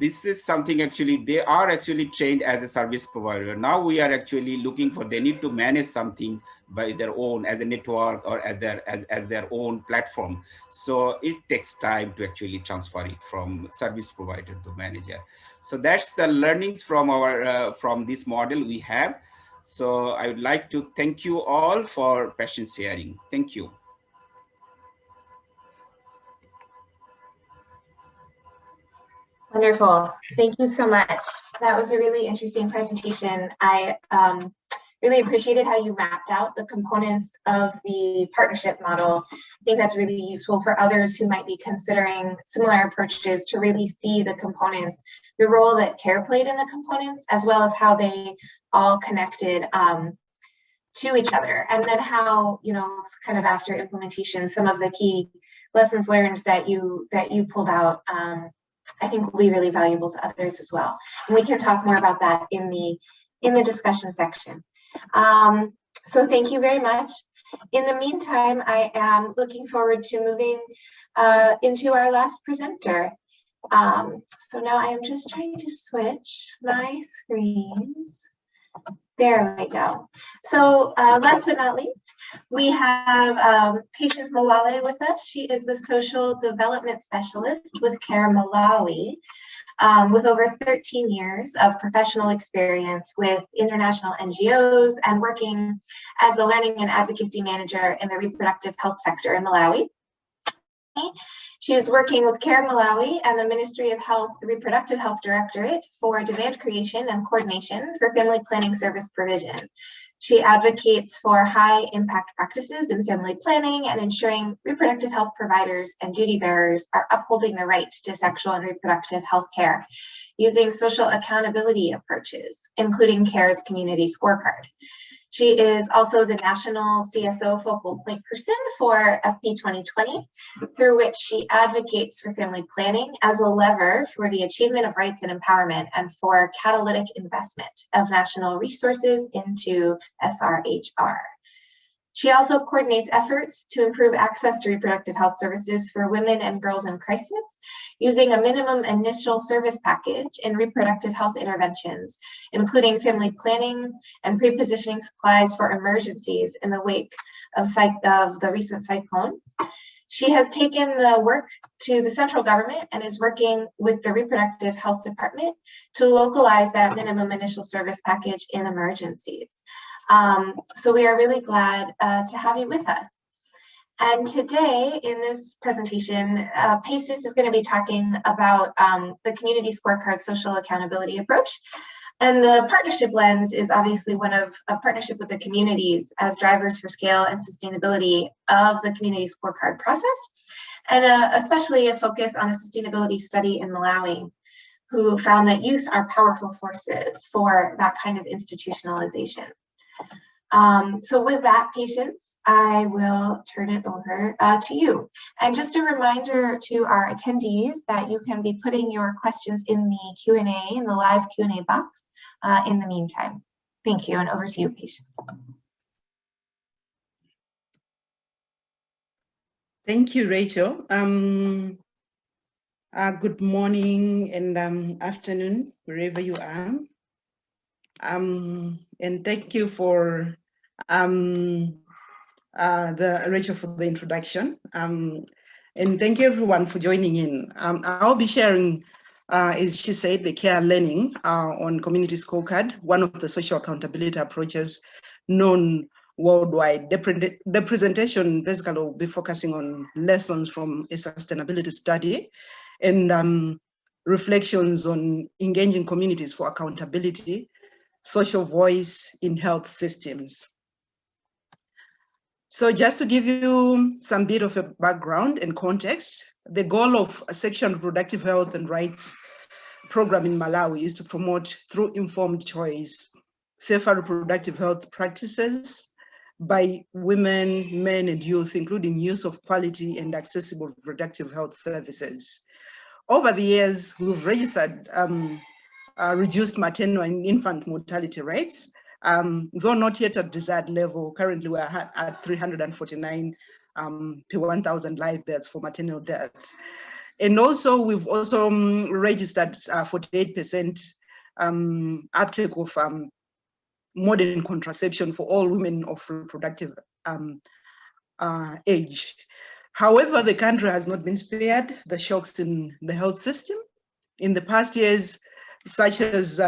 this is something actually they are actually trained as a service provider. Now we are actually looking for, they need to manage something by their own as a network or as their own platform. So it takes time to actually transfer it from service provider to manager. So that's the learnings from our from this model we have. So I would like to thank you all for patient sharing. Thank you. Wonderful. Thank you so much. That was a really interesting presentation. I really appreciated how you mapped out the components of the partnership model. I think that's really useful for others who might be considering similar approaches to really see the components, the role that care played in the components, as well as how they all connected to each other. And then how, you know, kind of after implementation, some of the key lessons learned that you pulled out, I think will be really valuable to others as well. And we can talk more about that in the discussion section. So thank you very much. In the meantime, I am looking forward to moving into our last presenter. So now I am just trying to switch my screens. There we go. So last but not least, we have Patience Malale with us. She is the social development specialist with Care Malawi, with over 13 years of professional experience with international NGOs and working as a learning and advocacy manager in the reproductive health sector in Malawi. She is working with Care Malawi and the Ministry of Health Reproductive Health Directorate for demand creation and coordination for family planning service provision. She advocates for high impact practices in family planning and ensuring reproductive health providers and duty bearers are upholding the right to sexual and reproductive health care using social accountability approaches, including CARE's community scorecard. She is also the national CSO focal point person for FP 2020, through which she advocates for family planning as a lever for the achievement of rights and empowerment and for catalytic investment of national resources into SRHR. She also coordinates efforts to improve access to reproductive health services for women and girls in crisis, using a minimum initial service package in reproductive health interventions, including family planning and pre-positioning supplies for emergencies in the wake of the recent cyclone. She has taken the work to the central government and is working with the reproductive health department to localize that minimum initial service package in emergencies. So we are really glad to have you with us. And today in this presentation, Patience is going to be talking about the community scorecard social accountability approach. And the partnership lens is obviously one of partnership with the communities as drivers for scale and sustainability of the community scorecard process, and especially a focus on a sustainability study in Malawi, who found that youth are powerful forces for that kind of institutionalization. So with that, Patience, I will turn it over to you. And just a reminder to our attendees that you can be putting your questions in the Q&A, in the live Q&A box in the meantime. Thank you, and over to you, Patience. Thank you, Rachel. Good morning and afternoon, wherever you are. And thank you for Rachel for the introduction. And thank you everyone for joining in. I'll be sharing, as she said, the care learning on community scorecard, one of the social accountability approaches known worldwide. The presentation basically will be focusing on lessons from a sustainability study and reflections on engaging communities for accountability, social voice in health systems. So just to give you some bit of a background and context, the goal of a sexual and reproductive health and rights program in Malawi is to promote through informed choice, safer reproductive health practices by women, men, and youth, including use of quality and accessible reproductive health services. Over the years, we've registered reduced maternal and infant mortality rates, though not yet at desired level. Currently, we're at 349 per 1,000 live births for maternal deaths. And also, we've also registered 48% uptake of modern contraception for all women of reproductive age. However, the country has not been spared the shocks in the health system. In the past years, such as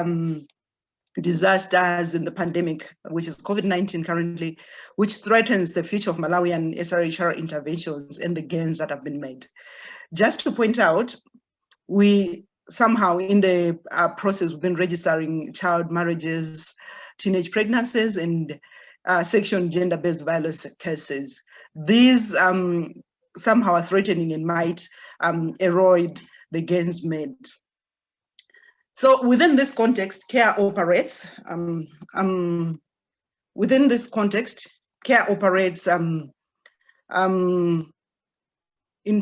disasters in the pandemic, which is COVID-19 currently, which threatens the future of Malawian SRHR interventions and the gains that have been made. Just to point out, we somehow in the process, we've been registering child marriages, teenage pregnancies, and sexual and gender-based violence cases. These somehow are threatening and might erode the gains made. So within this context, CARE operates. Within this context, CARE operates in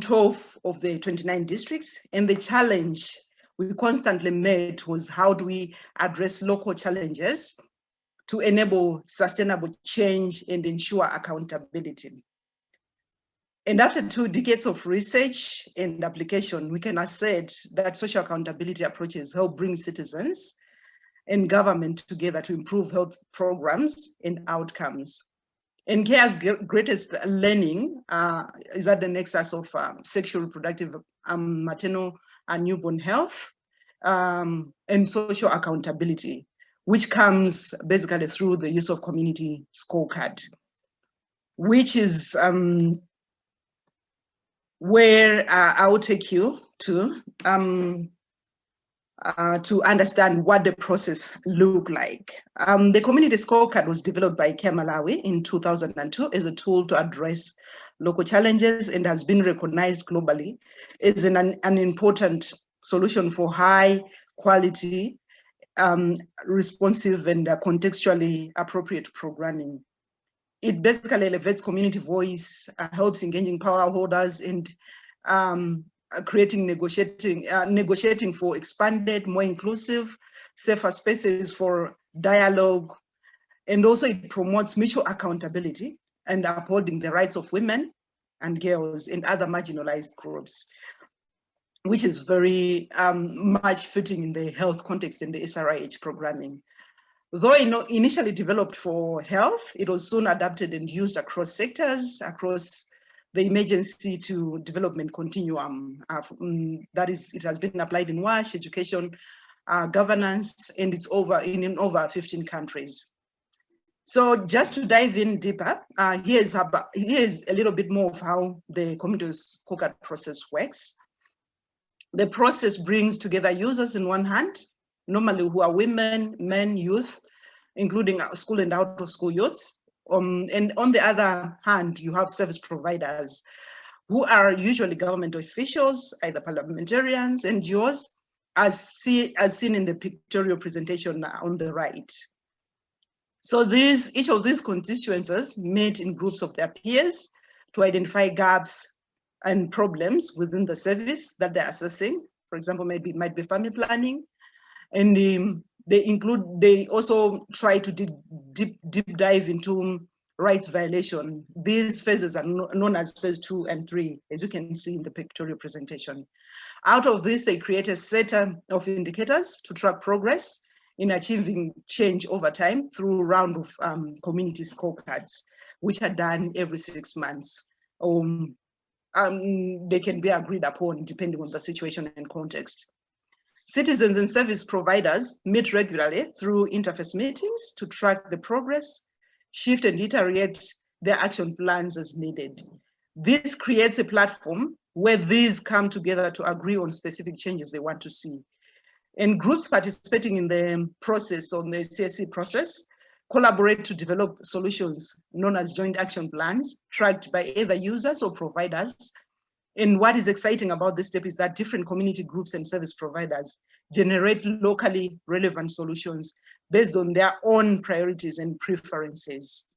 12 of the 29 districts, and the challenge we constantly met was how do we address local challenges to enable sustainable change and ensure accountability. And after 2 decades of research and application, we can assert that social accountability approaches help bring citizens and government together to improve health programs and outcomes. And CARE's greatest learning is at the nexus of sexual, reproductive, maternal and newborn health and social accountability, which comes basically through the use of community scorecard, which is where I will take you to. to understand what the process looked like. The community scorecard was developed by Care Malawi in 2002 as a tool to address local challenges and has been recognized globally as an important solution for high quality, responsive and contextually appropriate programming. It basically elevates community voice, helps engaging power holders and creating negotiating for expanded, more inclusive, safer spaces for dialogue. And also it promotes mutual accountability and upholding the rights of women and girls and other marginalized groups, which is very much fitting in the health context in the SRIH programming. Though initially developed for health, it was soon adapted and used across sectors, across the emergency to development continuum. That is, it has been applied in WASH, education, governance, and it's in over 15 countries. So just to dive in deeper, here's a little bit more of how the community scorecard process works. The process brings together users in one hand, normally who are women, men, youth, including school and out of school youths. And on the other hand, you have service providers who are usually government officials, either parliamentarians, NGOs, as seen in the pictorial presentation on the right. So each of these constituencies meet in groups of their peers to identify gaps and problems within the service that they're assessing. For example, maybe it might be family planning, and they also try to deep dive into rights violation. These phases are known as phase 2 and 3, as you can see in the pictorial presentation. Out of this, they create a set of indicators to track progress in achieving change over time through a round of community scorecards, which are done every 6 months. They can be agreed upon depending on the situation and context. Citizens and service providers meet regularly through interface meetings to track the progress, shift and iterate their action plans as needed. This creates a platform where these come together to agree on specific changes they want to see. And groups participating in the process, on the CSC process, collaborate to develop solutions known as joint action plans, tracked by either users or providers. And what is exciting about this step is that different community groups and service providers generate locally relevant solutions based on their own priorities and preferences.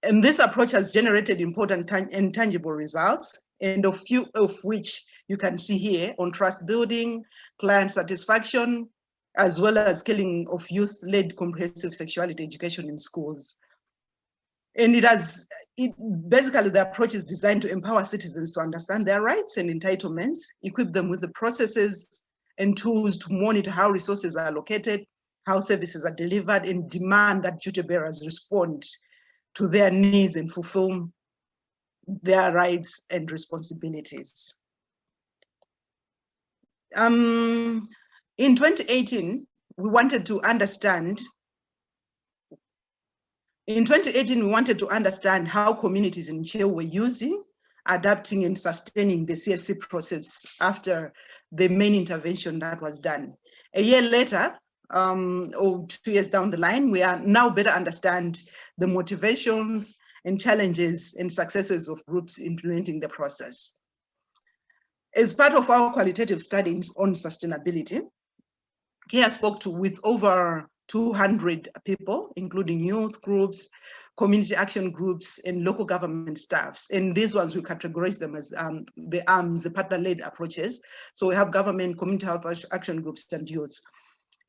And this approach has generated important and tangible results, and a few of which you can see here on trust building, client satisfaction, as well as scaling of youth-led comprehensive sexuality education in schools. And basically the approach is designed to empower citizens to understand their rights and entitlements, equip them with the processes and tools to monitor how resources are allocated, how services are delivered, and demand that duty bearers respond to their needs and fulfill their rights and responsibilities. In 2018, we wanted to understand how communities in Ntch were using, adapting, and sustaining the CSC process after the main intervention that was done. A year later, or 2 years down the line, we are now better understand the motivations and challenges and successes of groups implementing the process. As part of our qualitative studies on sustainability, CARE spoke with over 200 people, including youth groups, community action groups, and local government staffs. And these ones, we categorize them as the partner-led approaches. So we have government, community health action groups, and youth.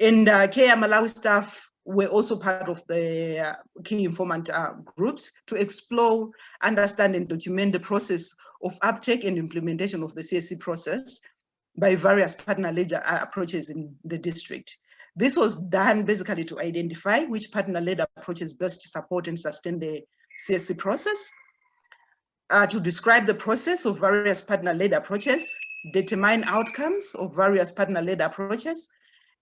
And CARE Malawi staff were also part of the key informant groups to explore, understand, and document the process of uptake and implementation of the CSC process by various partner-led approaches in the district. This was done basically to identify which partner-led approaches best support and sustain the CSC process, to describe the process of various partner-led approaches, determine outcomes of various partner-led approaches,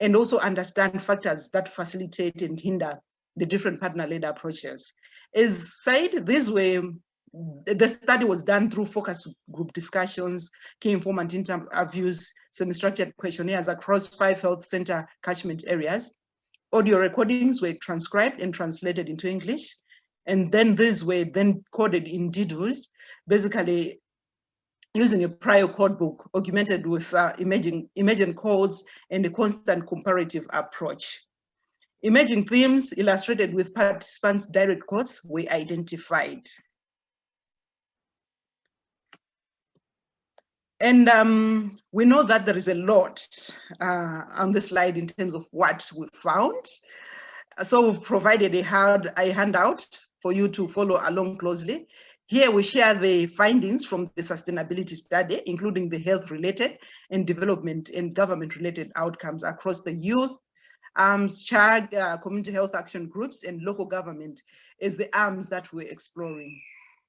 and also understand factors that facilitate and hinder the different partner-led approaches. As said, these were the study was done through focus group discussions, key informant interviews, semi-structured questionnaires across 5 health center catchment areas. Audio recordings were transcribed and translated into English. And then these were then coded in DDoS, basically using a prior code book augmented with emerging codes and a constant comparative approach. Emerging themes illustrated with participants' direct quotes were identified. And we know that there is a lot on the slide in terms of what we found. So we've provided a handout for you to follow along closely. Here we share the findings from the sustainability study, including the health-related and development and government-related outcomes across the youth, CHAG, community health action groups, and local government as the arms that we're exploring.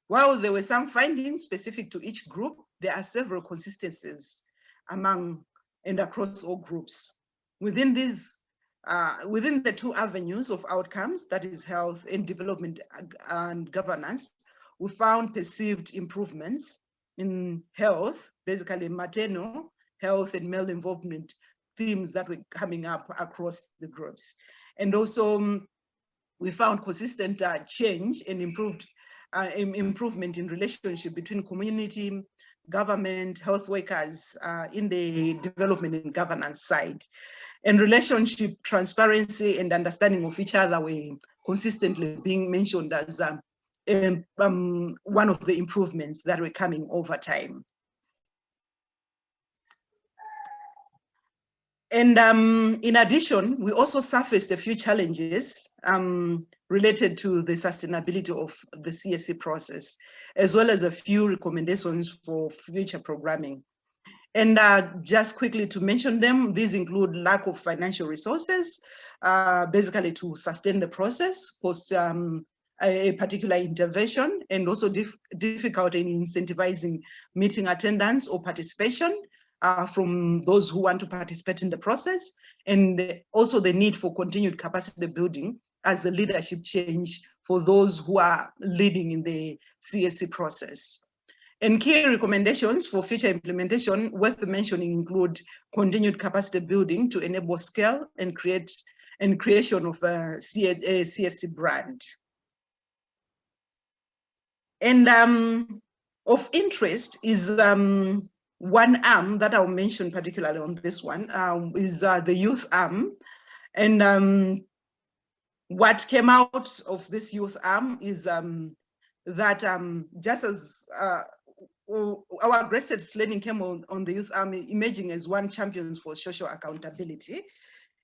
While there were some findings specific to each group, there are several consistencies among and across all groups. Within these, within the 2 avenues of outcomes, that is health and development and governance, we found perceived improvements in health, basically maternal health and male involvement themes that were coming up across the groups. And also we found consistent change and improvement in relationship between community, government, health workers in the development and governance side. And relationship transparency and understanding of each other were consistently being mentioned as one of the improvements that were coming over time. And in addition, we also surfaced a few challenges related to the sustainability of the CSC process, as well as a few recommendations for future programming. And just quickly to mention them, these include lack of financial resources, basically to sustain the process post a particular intervention, and also difficulty in incentivizing meeting attendance or participation from those who want to participate in the process, and also the need for continued capacity building as the leadership change for those who are leading in the CSC process. And key recommendations for future implementation worth mentioning include continued capacity building to enable scale and creation of a CSC brand. And of interest is one arm that I'll mention particularly on this one is the youth arm. And what came out of this youth arm is that just as our grassroots learning came on the youth arm emerging as one champions for social accountability.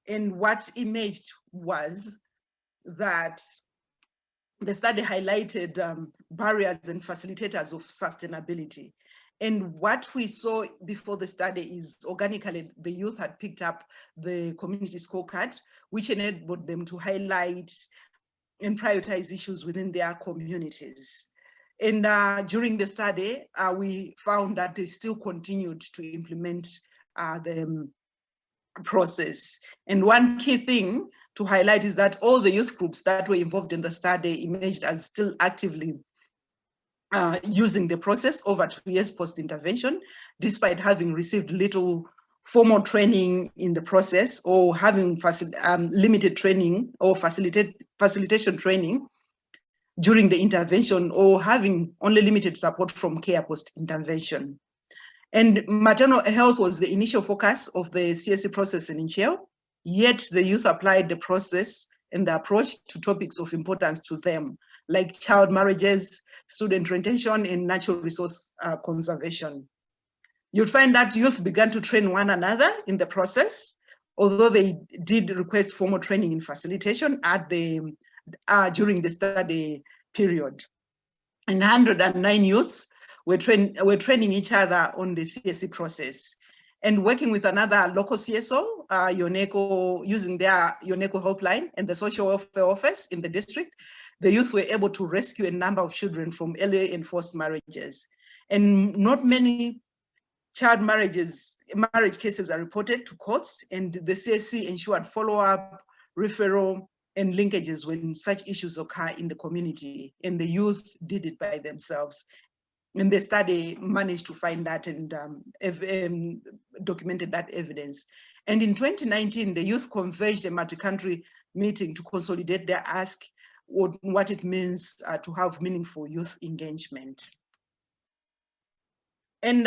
And what emerged was that the study highlighted barriers and facilitators of sustainability. And what we saw before the study is organically the youth had picked up the community scorecard, which enabled them to highlight and prioritize issues within their communities. And during the study, we found that they still continued to implement the process. And one key thing to highlight is that all the youth groups that were involved in the study emerged as still actively using the process over 2 years post-intervention, despite having received little formal training in the process or having limited training or facilitation training during the intervention, or having only limited support from care post-intervention. And maternal health was the initial focus of the CSC process in Ntch, yet the youth applied the process and the approach to topics of importance to them, like child marriages, student retention, and natural resource conservation. You'll find that youth began to train one another in the process, although they did request formal training in facilitation at the during the study period. And 109 youths were training each other on the CSC process. And working with another local CSO, UNECO, using their UNECO helpline and the social welfare office in the district, the youth were able to rescue a number of children from early and forced marriages. And not many child marriage cases are reported to courts, and the CSC ensured follow-up, referral, and linkages when such issues occur in the community, and the youth did it by themselves. And the study managed to find that and documented that evidence. And in 2019, the youth converged a multi-country meeting to consolidate their ask on what it means to have meaningful youth engagement. And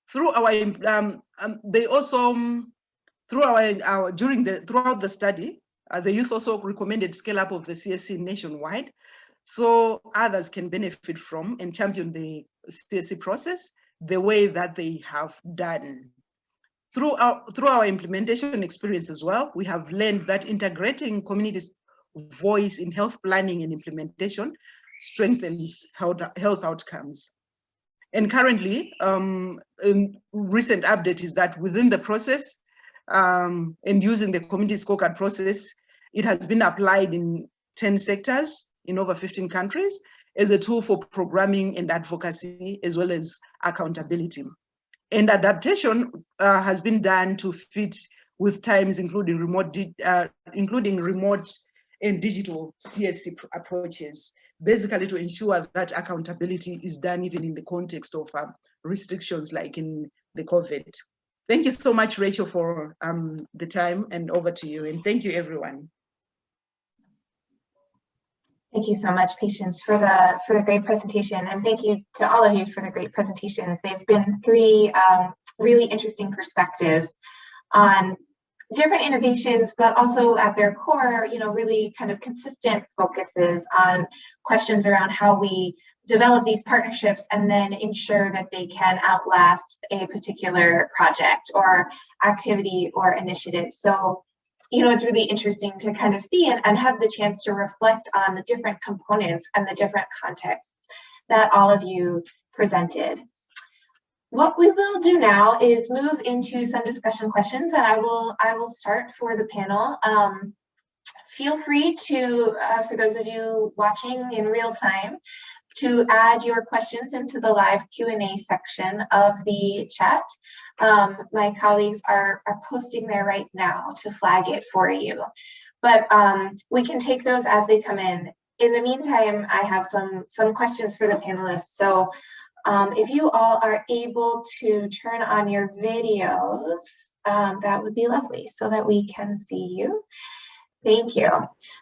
throughout the study, the youth also recommended scale up of the CSC nationwide, so others can benefit from and champion the CSC process the way that they have done. Through our implementation experience as well, we have learned that integrating communities' voice in health planning and implementation strengthens health outcomes. And currently, a recent update is that within the process and using the community scorecard process, it has been applied in 10 sectors in over 15 countries as a tool for programming and advocacy, as well as accountability. And adaptation has been done to fit with times, including remote and digital CSC approaches, basically to ensure that accountability is done even in the context of restrictions like in the COVID. Thank you so much, Rachel, for the time, and over to you. And thank you, everyone. Thank you so much, Patience, for the great presentation, and thank you to all of you for the great presentations. They've been three really interesting perspectives on different innovations, but also at their core, really kind of consistent focuses on questions around how we develop these partnerships and then ensure that they can outlast a particular project or activity or initiative. So, it's really interesting to kind of see and have the chance to reflect on the different components and the different contexts that all of you presented. What we will do now is move into some discussion questions, and I will start for the panel. Feel free to, for those of you watching in real time, to add your questions into the live Q&A section of the chat. My colleagues are posting there right now to flag it for you. But we can take those as they come in. In the meantime, I have some questions for the panelists. So if you all are able to turn on your videos, that would be lovely so that we can see you. Thank you.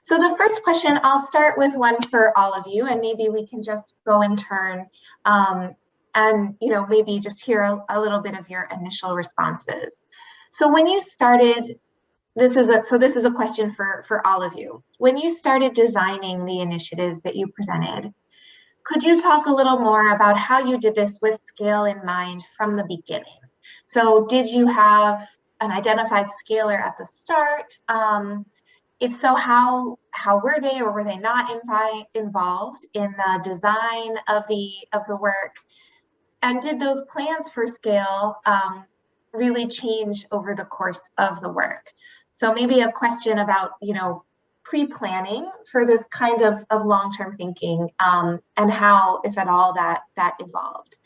So the first question, I'll start with one for all of you, and maybe we can just go in turn and maybe just hear a little bit of your initial responses. So when you started, this is a question for all of you. When you started designing the initiatives that you presented, could you talk a little more about how you did this with scale in mind from the beginning? So did you have an identified scaler at the start? If so, how were they, or were they not involved in the design of the work? And did those plans for scale really change over the course of the work? So maybe a question about pre-planning for this kind of long-term thinking, and how, if at all, that evolved.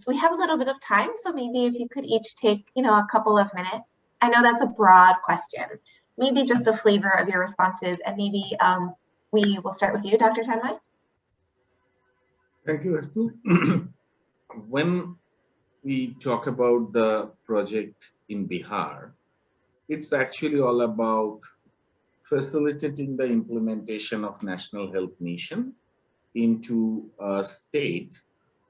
We have a little bit of time, so maybe if you could each take a couple of minutes. I know that's a broad question. Maybe just a flavor of your responses, and maybe we will start with you, Dr. Tanmay. Thank you, Esther. When we talk about the project in Bihar, it's actually all about facilitating the implementation of National Health Mission into a state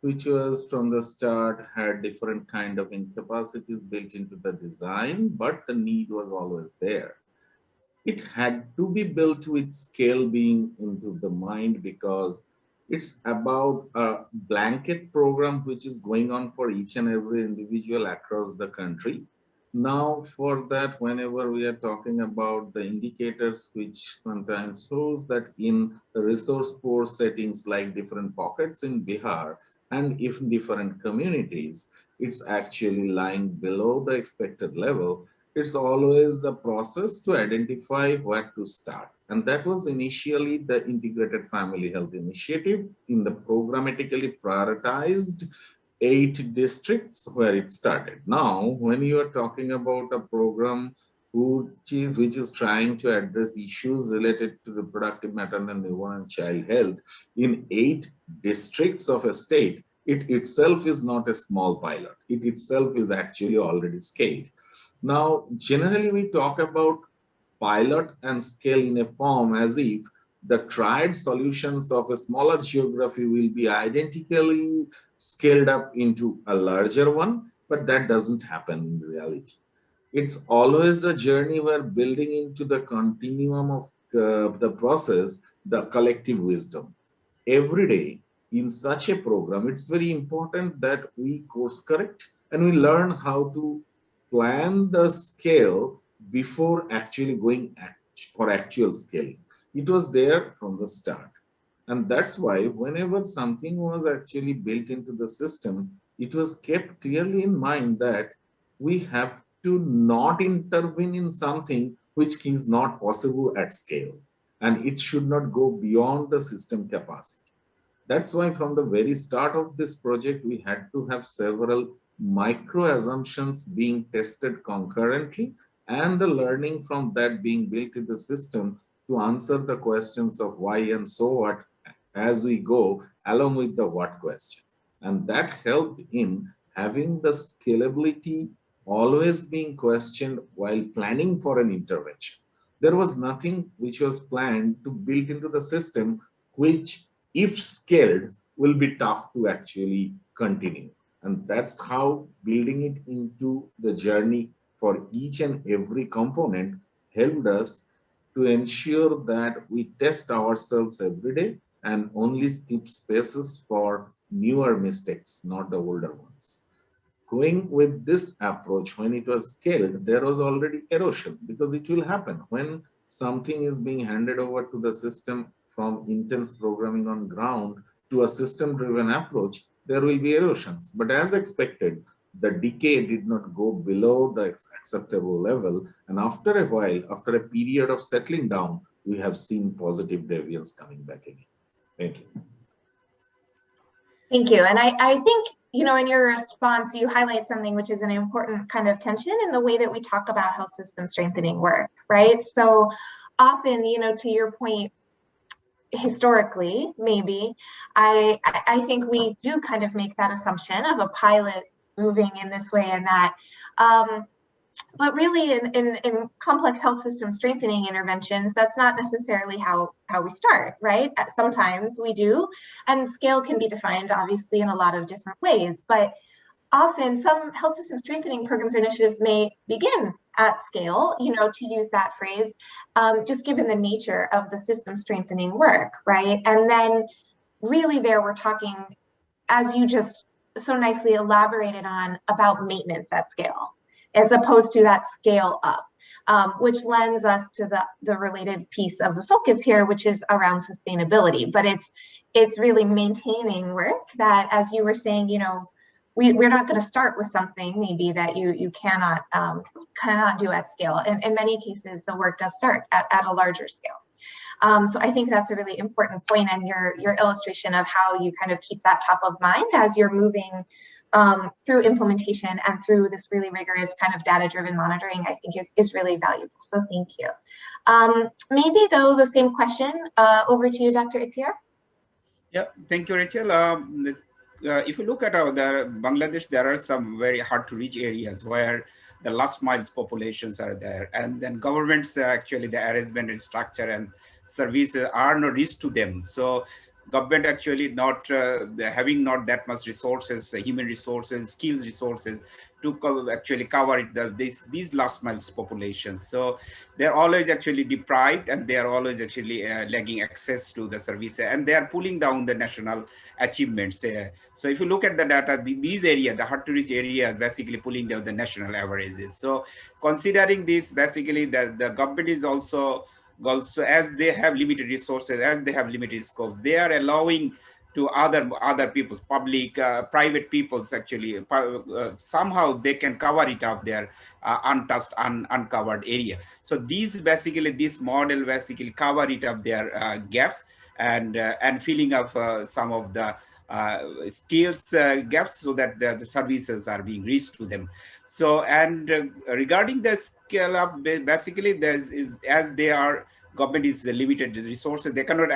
which was from the start had different kind of incapacities built into the design, but the need was always there. It had to be built with scale being into the mind, because it's about a blanket program which is going on for each and every individual across the country. Now for that, whenever we are talking about the indicators, which sometimes shows that in the resource poor settings like different pockets in Bihar and if different communities, it's actually lying below the expected level. It's always a process to identify where to start. And that was initially the Integrated Family Health Initiative in the programmatically prioritized 8 districts where it started. Now, when you are talking about a program which is trying to address issues related to reproductive, maternal, newborn, and child health in 8 districts of a state, it itself is not a small pilot. It itself is actually already scaled. Now, generally, we talk about pilot and scale in a form as if the tried solutions of a smaller geography will be identically scaled up into a larger one, but that doesn't happen in reality. It's always a journey where building into the continuum of the process, the collective wisdom. Every day in such a program, it's very important that we course correct and we learn how to plan the scale before actually going for actual scaling. It was there from the start. And that's why whenever something was actually built into the system, it was kept clearly in mind that we have to not intervene in something which is not possible at scale. And it should not go beyond the system capacity. That's why from the very start of this project, we had to have several micro assumptions being tested concurrently and the learning from that being built in the system to answer the questions of why and so what as we go along with the what question. And that helped in having the scalability always being questioned while planning for an intervention. There was nothing which was planned to build into the system, which if scaled will be tough to actually continue. And that's how building it into the journey for each and every component helped us to ensure that we test ourselves every day and only keep spaces for newer mistakes, not the older ones. Going with this approach, when it was scaled, there was already erosion because it will happen. When something is being handed over to the system from intense programming on ground to a system-driven approach, there will be erosions. But as expected, the decay did not go below the acceptable level. And after a while, after a period of settling down, we have seen positive deviance coming back again. Thank you. Thank you. And I think, you know, in your response, you highlight something which is an important kind of tension in the way that we talk about health system strengthening work, right? So often, you know, to your point, historically, maybe, I think we do kind of make that assumption of a pilot moving in this way and that. But really in complex health system strengthening interventions, that's not necessarily how we start, right? Sometimes we do, and scale can be defined obviously in a lot of different ways, but often some health system strengthening programs or initiatives may begin at scale, you know, to use that phrase, just given the nature of the system strengthening work, right? And then really there we're talking, as you just so nicely elaborated on, about maintenance at scale, as opposed to that scale up, which lends us to the related piece of the focus here, which is around sustainability. But it's really maintaining work that, as you were saying, you know, we're not going to start with something maybe that you cannot do at scale. And in many cases, the work does start at a larger scale. So I think that's a really important point, and your illustration of how you kind of keep that top of mind as you're moving through implementation and through this really rigorous kind of data-driven monitoring, I think is really valuable. So thank you. Maybe though the same question over to you, Dr. Ikhtiar. Yeah, thank you, Rachel. If you look at Bangladesh, there are some very hard to reach areas where the last miles populations are there, and then governments actually the arrangement and structure and services are not reached to them. So government actually not having not that much resources, human resources, skills resources to actually cover it, these last miles populations. So they're always actually deprived, and they are always actually lagging access to the service, and they are pulling down the national achievements. So if you look at the data, these areas, the hard to reach areas, basically pulling down the national averages. So considering this, basically the government is also as they have limited resources, as they have limited scopes, they are allowing to other people's public, private people's actually somehow they can cover it up their untouched, uncovered area. So these basically, this model basically cover it up their gaps and filling up some of the skills gaps so that the services are being reached to them. So, and regarding the scale up, basically, as they are, government is limited resources, they cannot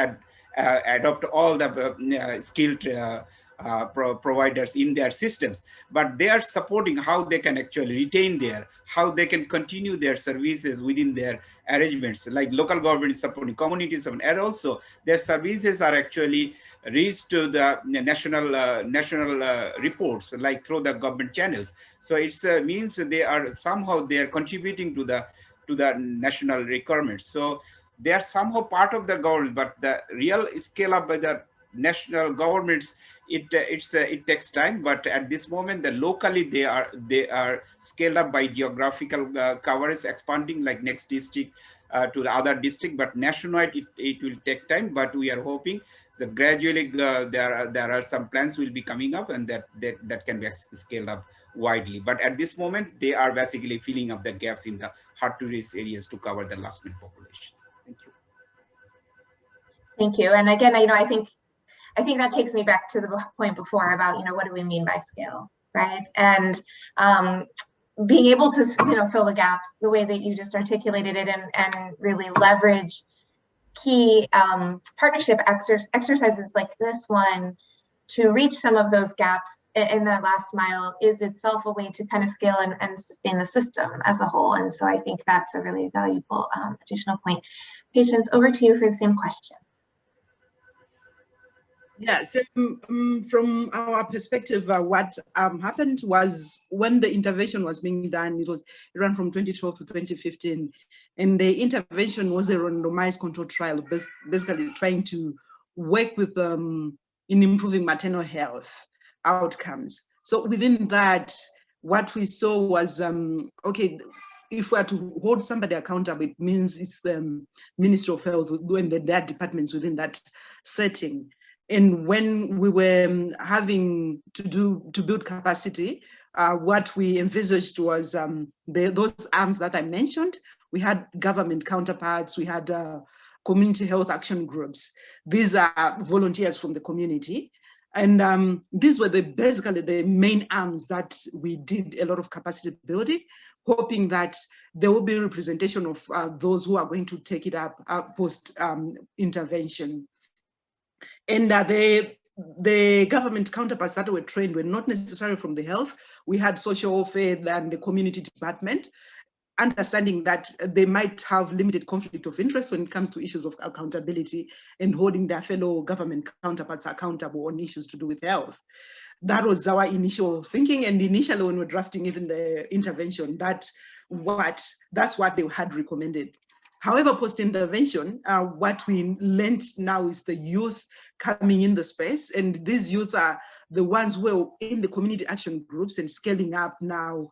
adopt all the skilled providers in their systems, but they are supporting how they can actually retain how they can continue their services within their arrangements, like local government is supporting, communities, and also their services are actually reached to the national reports, like through the government channels. So it means they are somehow they are contributing to the national requirements. So they are somehow part of the government, but the real scale up by the national governments, it takes time. But at this moment, the locally they are scaled up by geographical coverage, expanding like next district to the other district. But nationwide, it will take time. But we are hoping that gradually there are some plans will be coming up, and that can be scaled up widely. But at this moment, they are basically filling up the gaps in the hard to reach areas to cover the last mile populations. Thank you. Thank you. And again, I think that takes me back to the point before about, what do we mean by scale, right? And being able to, fill the gaps the way that you just articulated it, and really leverage key partnership exercises like this one to reach some of those gaps in that last mile is itself a way to kind of scale and sustain the system as a whole. And so I think that's a really valuable additional point. Patience, over to you for the same question. Yeah, so from our perspective, what happened was when the intervention was being done, it ran from 2012 to 2015, and the intervention was a randomized control trial, basically trying to work with in improving maternal health outcomes. So within that, what we saw was, okay, if we are to hold somebody accountable, it means it's the Ministry of Health and their departments within that setting. And when we were having to build capacity, what we envisaged was those arms that I mentioned. We had government counterparts, we had community health action groups. These are volunteers from the community. And these were basically the main arms that we did a lot of capacity building, hoping that there will be representation of those who are going to take it up post intervention. And the government counterparts that were trained were not necessarily from the health. We had social welfare and the community department, understanding that they might have limited conflict of interest when it comes to issues of accountability and holding their fellow government counterparts accountable on issues to do with health. That was our initial thinking. And initially when we were drafting even the intervention, that's what they had recommended. However, post-intervention, what we learned now is the youth coming in the space, and these youth are the ones who are in the community action groups and scaling up now,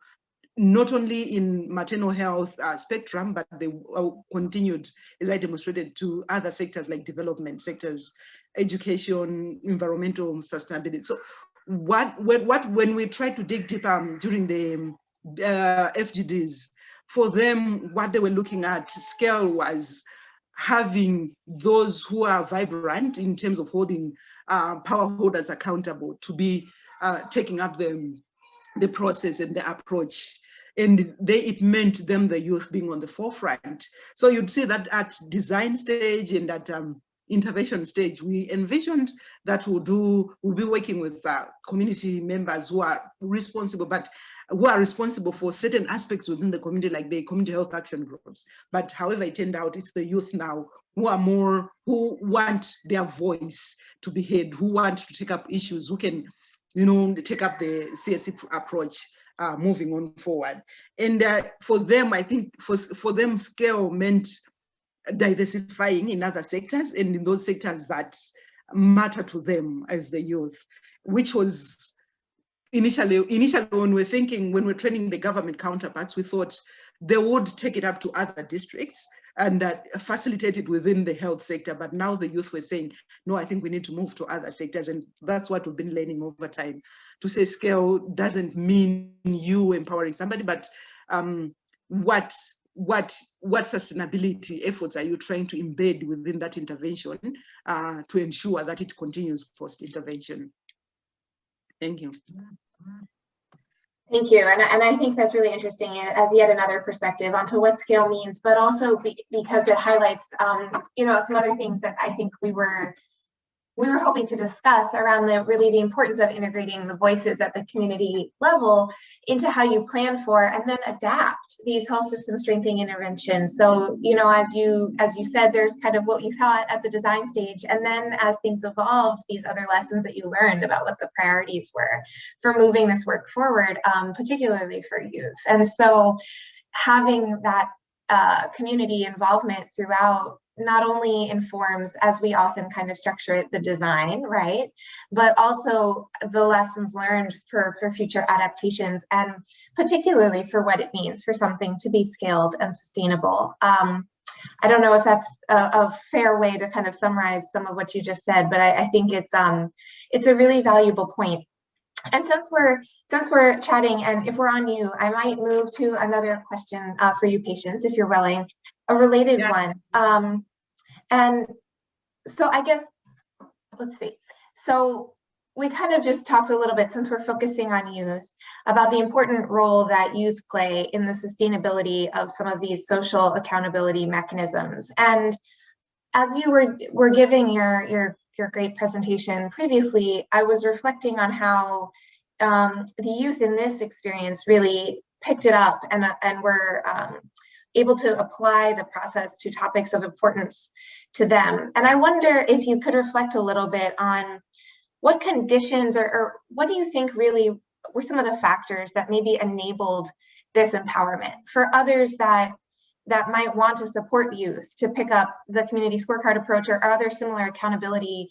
not only in maternal health spectrum, but they continued, as I demonstrated, to other sectors like development sectors, education, environmental sustainability. So when we tried to dig deeper during the FGDs, for them, what they were looking at scale was having those who are vibrant in terms of holding power holders accountable to be taking up the process and the approach. And it meant them, the youth, being on the forefront. So you'd see that at design stage and at intervention stage, we envisioned that we'll be working with community members who are responsible, for certain aspects within the community, like the community health action groups. But however, it turned out it's the youth now who want their voice to be heard, who want to take up issues, who can, take up the CSC approach moving on forward. And for them, I think for them, scale meant diversifying in other sectors and in those sectors that matter to them as the youth, which was initially when we're training the government counterparts, we thought they would take it up to other districts and facilitate it within the health sector. But now the youth were saying, no, I think we need to move to other sectors. And that's what we've been learning over time. To say scale doesn't mean you empowering somebody, but what sustainability efforts are you trying to embed within that intervention to ensure that it continues post-intervention? Thank you. Thank you. And I think that's really interesting as yet another perspective onto what scale means, but also because it highlights, some other things that I think we were hoping to discuss around the importance of integrating the voices at the community level into how you plan for and then adapt these health system strengthening interventions. So, as you said, there's kind of what you thought at the design stage, and then as things evolved, these other lessons that you learned about what the priorities were for moving this work forward, particularly for youth. And so having that community involvement throughout not only informs, as we often kind of structure it, the design, right, but also the lessons learned for future adaptations, and particularly for what it means for something to be scaled and sustainable. I don't know if that's a fair way to kind of summarize some of what you just said, but I think it's a really valuable point. And since we're chatting, and if we're on you, I might move to another question for you patients, if you're willing, a related one. And so I guess, let's see. So we kind of just talked a little bit, since we're focusing on youth, about the important role that youth play in the sustainability of some of these social accountability mechanisms. And as you were giving your great presentation previously, I was reflecting on how the youth in this experience really picked it up and were able to apply the process to topics of importance to them. And I wonder if you could reflect a little bit on what conditions or what do you think really were some of the factors that maybe enabled this empowerment for others that might want to support youth to pick up the community scorecard approach or other similar accountability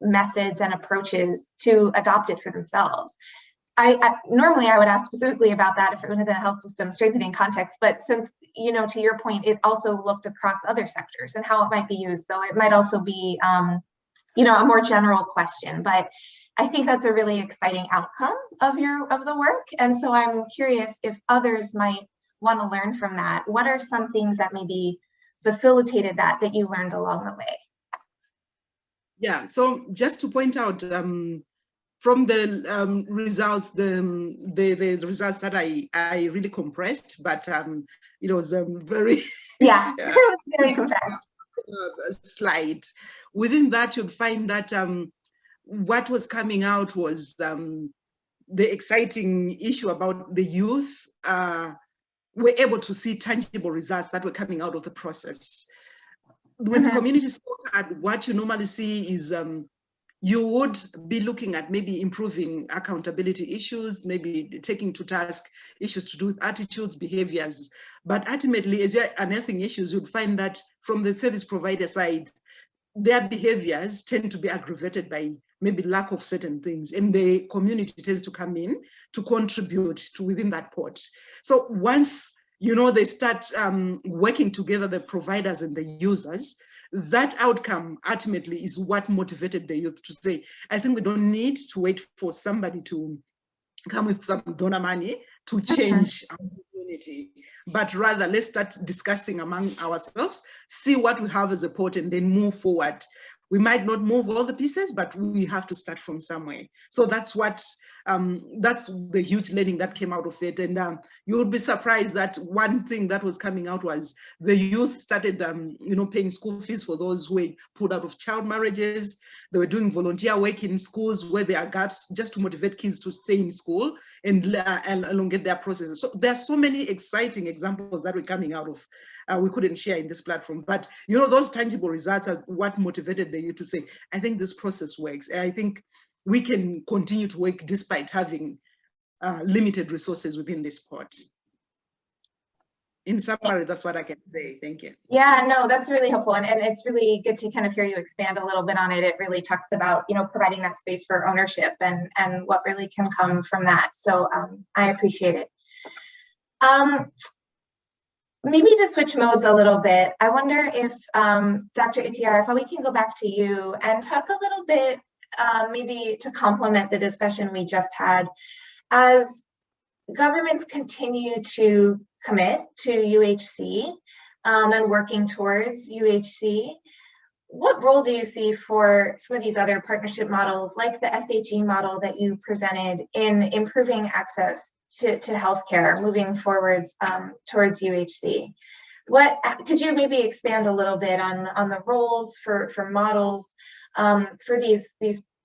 methods and approaches to adopt it for themselves. Normally I would ask specifically about that if it was in a health system strengthening context, but since, to your point, it also looked across other sectors and how it might be used. So it might also be, a more general question, but I think that's a really exciting outcome of the work. And so I'm curious if others might want to learn from that. What are some things that maybe facilitated that you learned along the way? Yeah, so just to point out, from the results, the results that I really compressed, but it was very very compressed slide. Within that, you'd find that what was coming out was the exciting issue about the youth were able to see tangible results that were coming out of the process. With community scorecard, what you normally see is you would be looking at maybe improving accountability issues, maybe taking to task issues to do with attitudes, behaviors. But ultimately, as you're unearthing issues, you'd find that from the service provider side, their behaviors tend to be aggravated by maybe lack of certain things, and the community tends to come in to contribute to within that pot. So once they start working together, the providers and the users, that outcome ultimately is what motivated the youth to say, I think we don't need to wait for somebody to come with some donor money to change our community, but rather let's start discussing among ourselves, see what we have as a pot, and then move forward. We might not move all the pieces, but we have to start from somewhere. So that's what, that's the huge learning that came out of it. And you would be surprised that one thing that was coming out was the youth started, paying school fees for those who were pulled out of child marriages. They were doing volunteer work in schools where there are gaps, just to motivate kids to stay in school and elongate their processes. So there are so many exciting examples that were coming out of we couldn't share in this platform, but those tangible results are what motivated the youth to say, I think this process works. And I think we can continue to work despite having limited resources within this pot. In summary, that's what I can say. Thank you. Yeah, no, that's really helpful. And it's really good to kind of hear you expand a little bit on it. It really talks about, providing that space for ownership and what really can come from that. So I appreciate it. Maybe to switch modes a little bit, I wonder if Dr. Ittiyar, if we can go back to you and talk a little bit, maybe to complement the discussion we just had, as governments continue to commit to UHC and working towards UHC, what role do you see for some of these other partnership models, like the SHE model that you presented, in improving access to healthcare moving forwards towards UHC? What could you maybe expand a little bit on the roles for models for these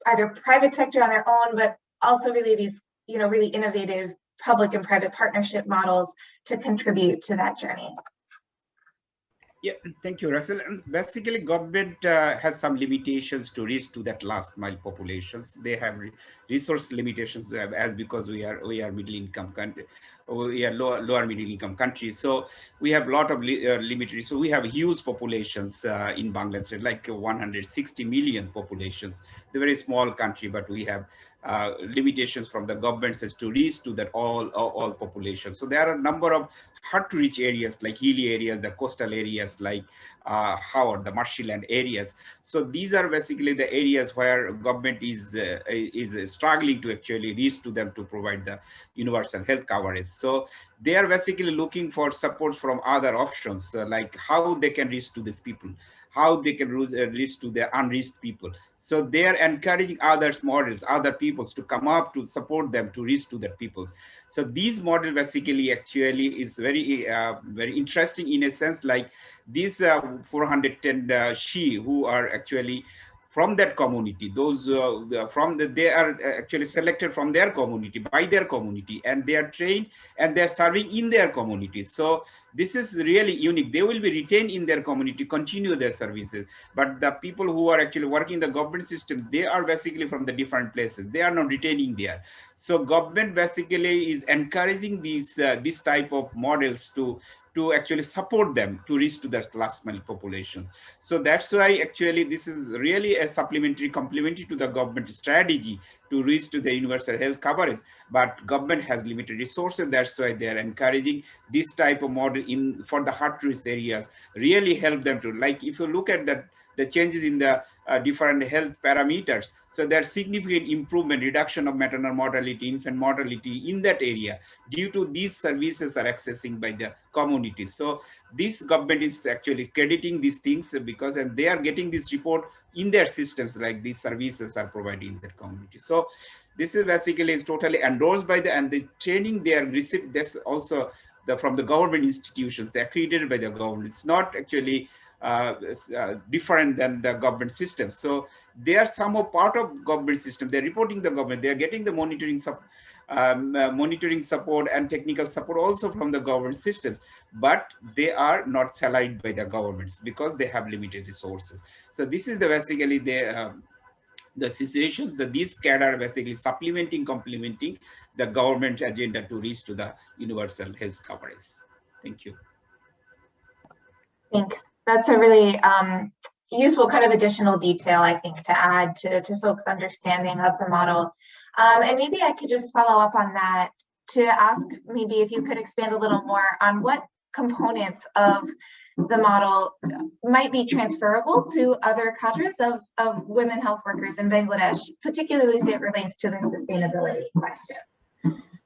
either private sector on their own, but also really these really innovative public and private partnership models to contribute to that journey? Yeah, thank you, Russell. Basically, government has some limitations to reach to that last mile populations. They have resource limitations as because we are middle income country, we are lower middle income countries. So we have a lot of limited. So we have huge populations in Bangladesh, like 160 million populations. They're very small country, but we have limitations from the governments as to reach to that all populations. So there are a number of hard to reach areas like hilly areas, the coastal areas like Howard, the marshland areas. So these are basically the areas where government is struggling to actually reach to them to provide the universal health coverage. So they are basically looking for support from other options, like how they can reach to these people, how they can reach to the unreached people. So they are encouraging others models, other peoples to come up to support them to reach to the peoples. So these model basically actually is very interesting in a sense, like these 410 she who are actually from that community, those they are actually selected from their community, by their community, and they are trained and they are serving in their communities. So this is really unique. They will be retained in their community, continue their services. But the people who are actually working in the government system, they are basically from the different places. They are not retaining there. So government basically is encouraging these this type of models to actually support them to reach to the last mile populations. So that's why actually this is really a complementary to the government strategy to reach to the universal health coverage. But government has limited resources. That's why they are encouraging this type of model for the hard to reach areas, really help them to, like if you look at that, the changes in the different health parameters. So there's significant improvement, reduction of maternal mortality, infant mortality in that area due to these services are accessing by the community. So this government is actually crediting these things because, and they are getting this report in their systems, like these services are provided in their community. So this is basically is totally endorsed by and the training they are received. That's also from the government institutions, they're accredited by the government. It's not actually different than the government system. So they are somehow part of government system. They're reporting the government. They're getting the monitoring support and technical support also from the government systems, but they are not salaried by the governments because they have limited resources. So this is basically the situations that these cadre are basically complementing the government agenda to reach to the universal health coverage. Thank you. Thanks. That's a really useful kind of additional detail, I think, to add to folks' understanding of the model. And maybe I could just follow up on that to ask maybe if you could expand a little more on what components of the model might be transferable to other cadres of women health workers in Bangladesh, particularly as it relates to the sustainability question.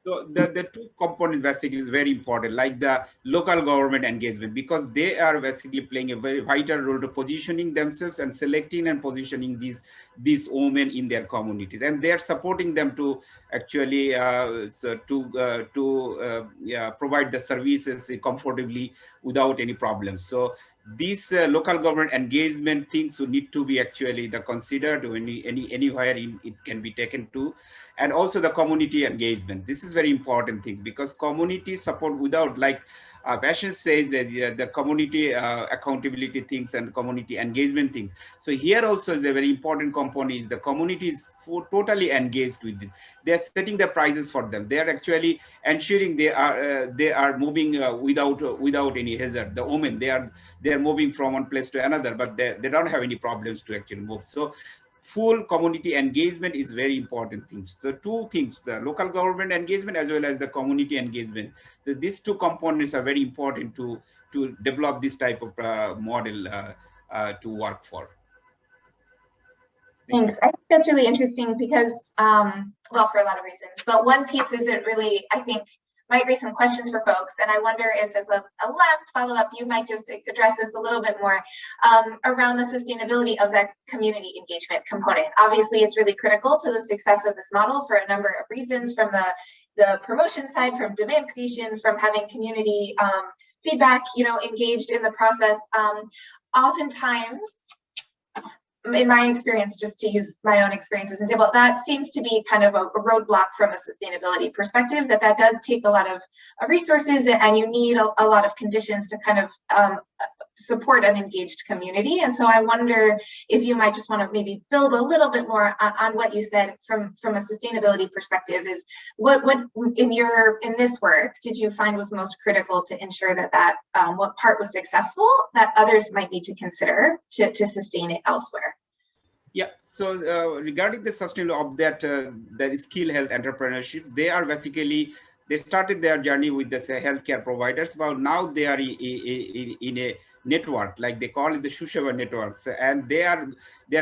So the two components basically is very important, like the local government engagement, because they are basically playing a very vital role to positioning themselves and selecting and positioning these women in their communities, and they are supporting them to actually provide the services comfortably without any problems. So these local government engagement things would need to be actually considered anywhere it can be taken to. And also the community engagement. This is very important thing because community support without, like Passion says, that the community accountability things and community engagement things. So here also is a very important component is the community is totally engaged with this. They are setting the prices for them. They are actually ensuring they are moving without any hazard. The women, they are moving from one place to another, but they don't have any problems to actually move. So full community engagement is very important things. The two things, the local government engagement as well as the community engagement. So these two components are very important to develop this type of model to work for. Thanks. I think that's really interesting because, well, for a lot of reasons, but one piece is it really, I think, might raise some questions for folks. And I wonder if as a last follow-up, you might just address this a little bit more around the sustainability of that community engagement component. Obviously, it's really critical to the success of this model for a number of reasons, from the promotion side, from demand creation, from having community feedback, engaged in the process. Oftentimes, in my experience, just to use my own experience as an example, that seems to be kind of a roadblock from a sustainability perspective, that does take a lot of resources, and you need a lot of conditions to kind of support an engaged community. And so I wonder if you might just want to maybe build a little bit more on what you said from a sustainability perspective. Is what in this work did you find was most critical to ensure that what part was successful that others might need to consider to sustain it elsewhere? Yeah, so regarding the sustainability of that skill health entrepreneurships, they are basically, they started their journey with the healthcare providers, but now they are in a network, like they call it the Shusheva networks, and they are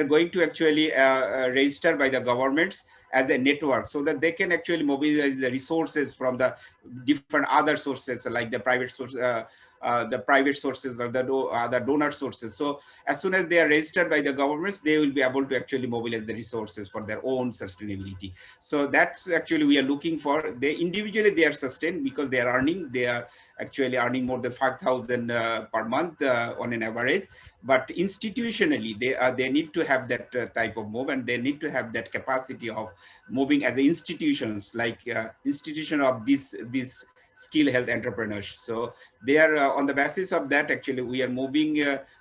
going to actually register by the governments as a network, so that they can actually mobilize the resources from the different other sources, like the private source, the private sources or the donor sources. So as soon as they are registered by the governments, they will be able to actually mobilize the resources for their own sustainability. So that's actually we are looking for. They individually they are sustained because they are earning. They are actually earning more than 5,000 per month on an average. But institutionally, they need to have that type of move, and they need to have that capacity of moving as institutions, like institution of these skill health entrepreneurs. So they are on the basis of that, actually we are moving,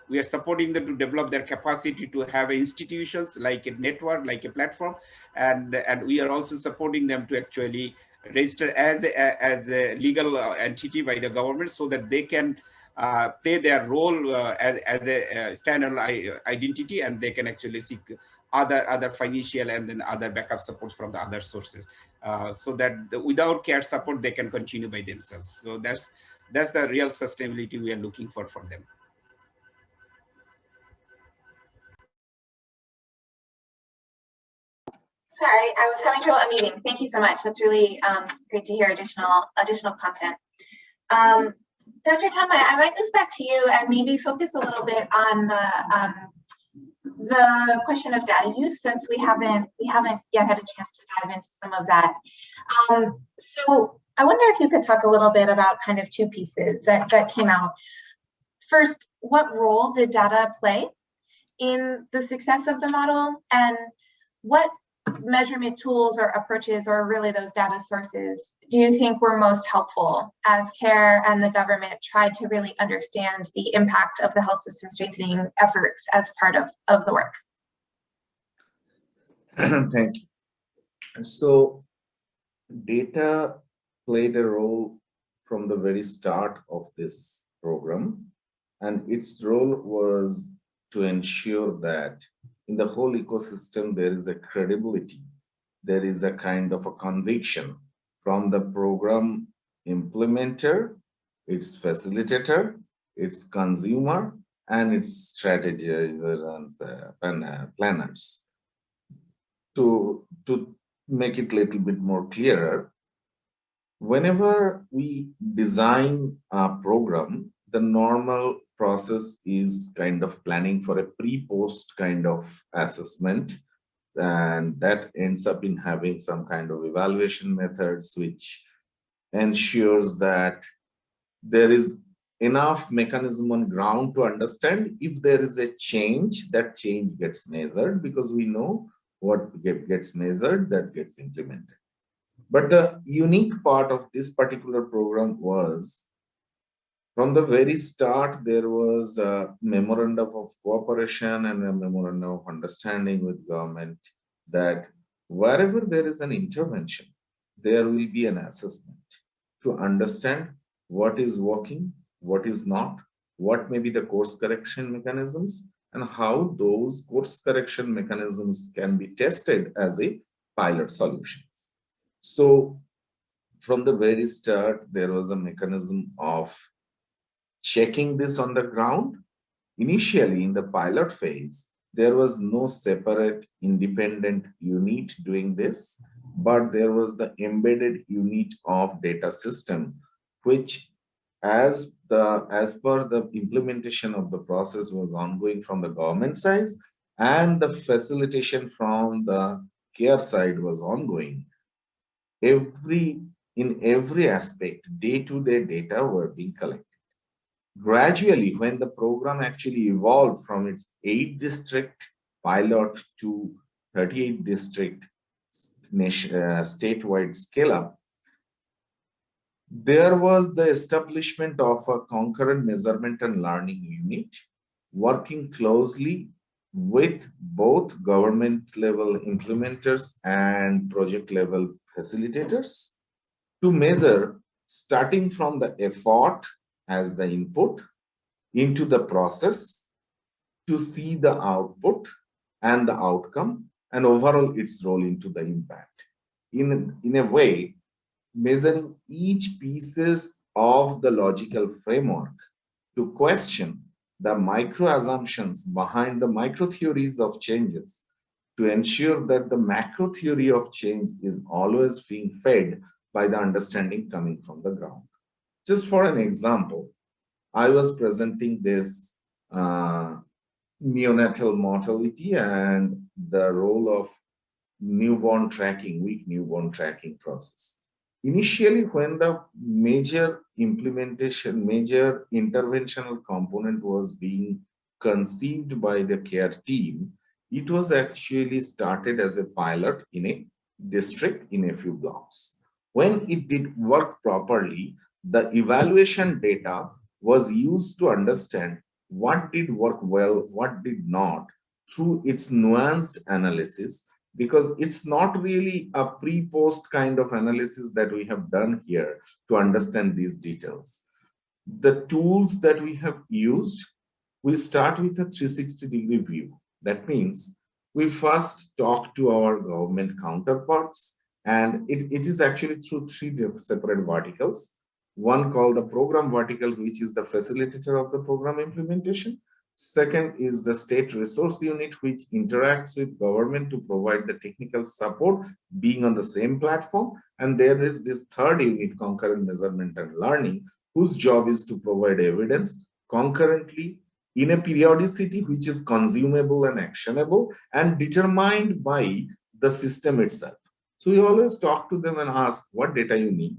we are supporting them to develop their capacity to have institutions like a network, like a platform, and we are also supporting them to actually register as a legal entity by the government, so that they can play their role as a standalone identity, and they can actually seek other financial and then other backup supports from the other sources, so that without care support they can continue by themselves. So that's the real sustainability we are looking for them. Sorry, I was having trouble unmuting. Thank you so much. That's really great to hear additional content. Dr. Tanmay, I might move back to you and maybe focus a little bit on the question of data use, since we haven't yet had a chance to dive into some of that. So I wonder if you could talk a little bit about kind of two pieces that came out. First, what role did data play in the success of the model, and what measurement tools or approaches, or really those data sources, do you think were most helpful as CARE and the government tried to really understand the impact of the health system strengthening efforts as part of the work? Thank you. So data played a role from the very start of this program, and its role was to ensure that in the whole ecosystem there is a credibility, there is a kind of a conviction from the program implementer, its facilitator, its consumer, and its strategizer and planners. To make it a little bit more clearer, whenever we design a program, the normal process is kind of planning for a pre-post kind of assessment, and that ends up in having some kind of evaluation methods which ensures that there is enough mechanism on ground to understand if there is a change, that change gets measured, because we know what gets measured, that gets implemented. But the unique part of this particular program was, from the very start, there was a memorandum of cooperation and a memorandum of understanding with government that wherever there is an intervention, there will be an assessment to understand what is working, what is not, what may be the course correction mechanisms, and how those course correction mechanisms can be tested as a pilot solutions. So from the very start, there was a mechanism of checking this on the ground. Initially, in the pilot phase, there was no separate independent unit doing this. but there was the embedded unit of data system, which as per the implementation of the process was ongoing from the government side, and the facilitation from the care side was ongoing. In every aspect, day-to-day data were being collected. Gradually, when the program actually evolved from its 8-district pilot to 38-district statewide scale-up, there was the establishment of a concurrent measurement and learning unit working closely with both government level implementers and project level facilitators to measure, starting from the effort as the input into the process, to see the output and the outcome and overall its role into the impact. In a way, measuring each pieces of the logical framework to question the micro assumptions behind the micro theories of changes, to ensure that the macro theory of change is always being fed by the understanding coming from the ground. Just for an example, I was presenting this neonatal mortality and the role of newborn tracking, weak newborn tracking process. Initially, when the major interventional component was being conceived by the care team, it was actually started as a pilot in a district in a few blocks. When it did work properly, the evaluation data was used to understand what did work well, what did not, through its nuanced analysis, because it's not really a pre-post kind of analysis that we have done here to understand these details. The tools that we have used, we start with a 360-degree view. That means we first talk to our government counterparts, and it is actually through 3 separate verticals. One called the program vertical, which is the facilitator of the program implementation. Second is the state resource unit, which interacts with government to provide the technical support, being on the same platform. And there is this third unit, concurrent measurement and learning, whose job is to provide evidence concurrently in a periodicity which is consumable and actionable and determined by the system itself. So we always talk to them and ask what data you need.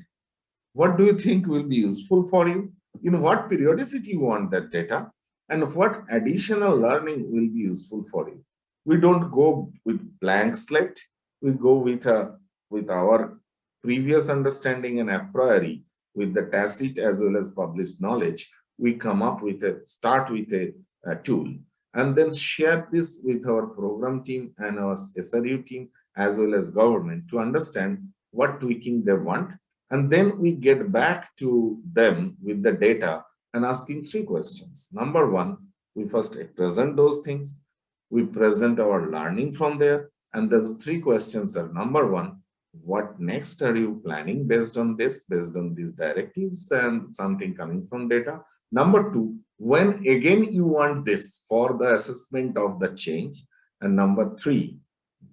What do you think will be useful for you? In what periodicity you want that data? And what additional learning will be useful for you? We don't go with blank slate. We go with our previous understanding and a priori, with the tacit as well as published knowledge. We come up with start with a tool, and then share this with our program team and our SRU team as well as government to understand what tweaking they want. And then we get back to them with the data and asking 3 questions. Number 1, we first present those things. We present our learning from there. And those 3 questions are: number 1, what next are you planning based on this, based on these directives and something coming from data? Number 2, when again you want this for the assessment of the change? And number 3,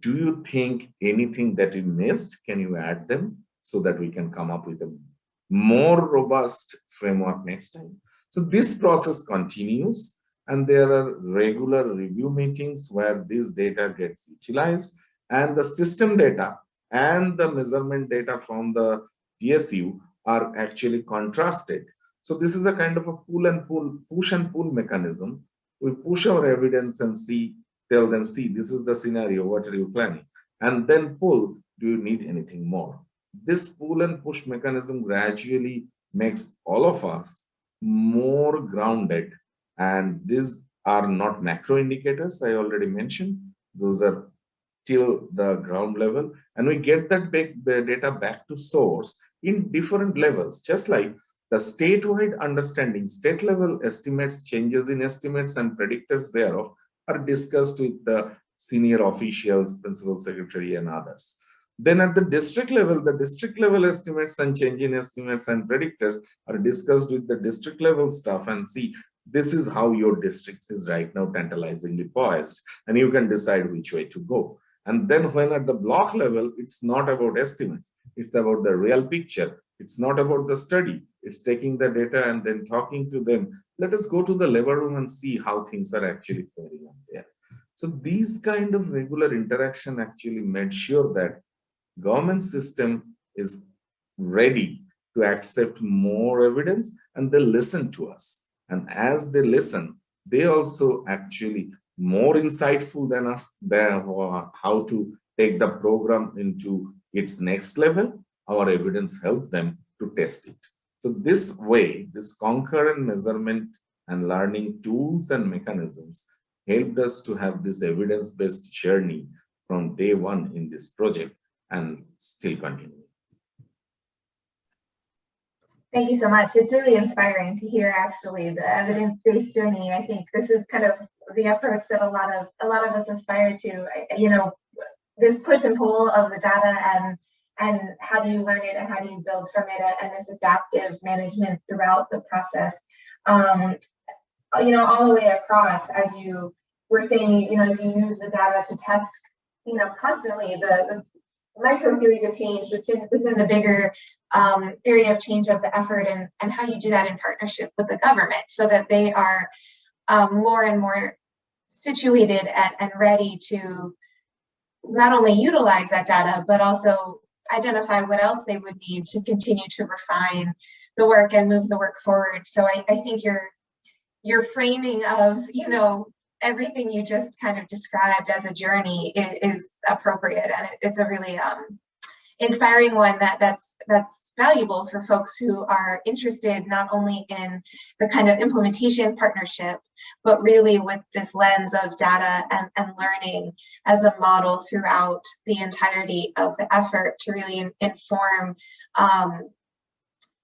do you think anything that you missed, can you add them so that we can come up with a more robust framework next time? So this process continues, and there are regular review meetings where this data gets utilized, and the system data and the measurement data from the PSU are actually contrasted. So this is a kind of a push and pull mechanism. We push our evidence and tell them, see, this is the scenario, what are you planning? And then pull, do you need anything more? This pull and push mechanism gradually makes all of us more grounded. And these are not macro indicators, I already mentioned. Those are till the ground level. And we get that the data back to source in different levels, just like the statewide understanding, state level estimates, changes in estimates and predictors thereof are discussed with the senior officials, principal secretary and others. Then at the district level estimates and change in estimates and predictors are discussed with the district level staff and see, this is how your district is right now tantalizingly poised, and you can decide which way to go. And then when at the block level, it's not about estimates. It's about the real picture. It's not about the study. It's taking the data and then talking to them. Let us go to the labor room and see how things are actually faring out there. So these kind of regular interaction actually made sure that government system is ready to accept more evidence, and they listen to us. And as they listen, they also actually more insightful than us, how to take the program into its next level. Our evidence help them to test it. So this way, this concurrent measurement and learning tools and mechanisms helped us to have this evidence-based journey from day one in this project and still continuing. Thank you so much. It's really inspiring to hear actually the evidence-based journey. I think this is kind of the approach that a lot of us aspire to. You know, this push and pull of the data and how do you learn it and how do you build from it, and this adaptive management throughout the process. You know, all the way across, as you were saying, you know, as you use the data to test, you know, constantly the micro theories of change within the bigger theory of change of the effort, and how you do that in partnership with the government so that they are more and more situated and ready to not only utilize that data, but also identify what else they would need to continue to refine the work and move the work forward. So I think your framing of, you know, everything you just kind of described as a journey is appropriate, and it's a really inspiring one that's valuable for folks who are interested not only in the kind of implementation partnership, but really with this lens of data and learning as a model throughout the entirety of the effort to really inform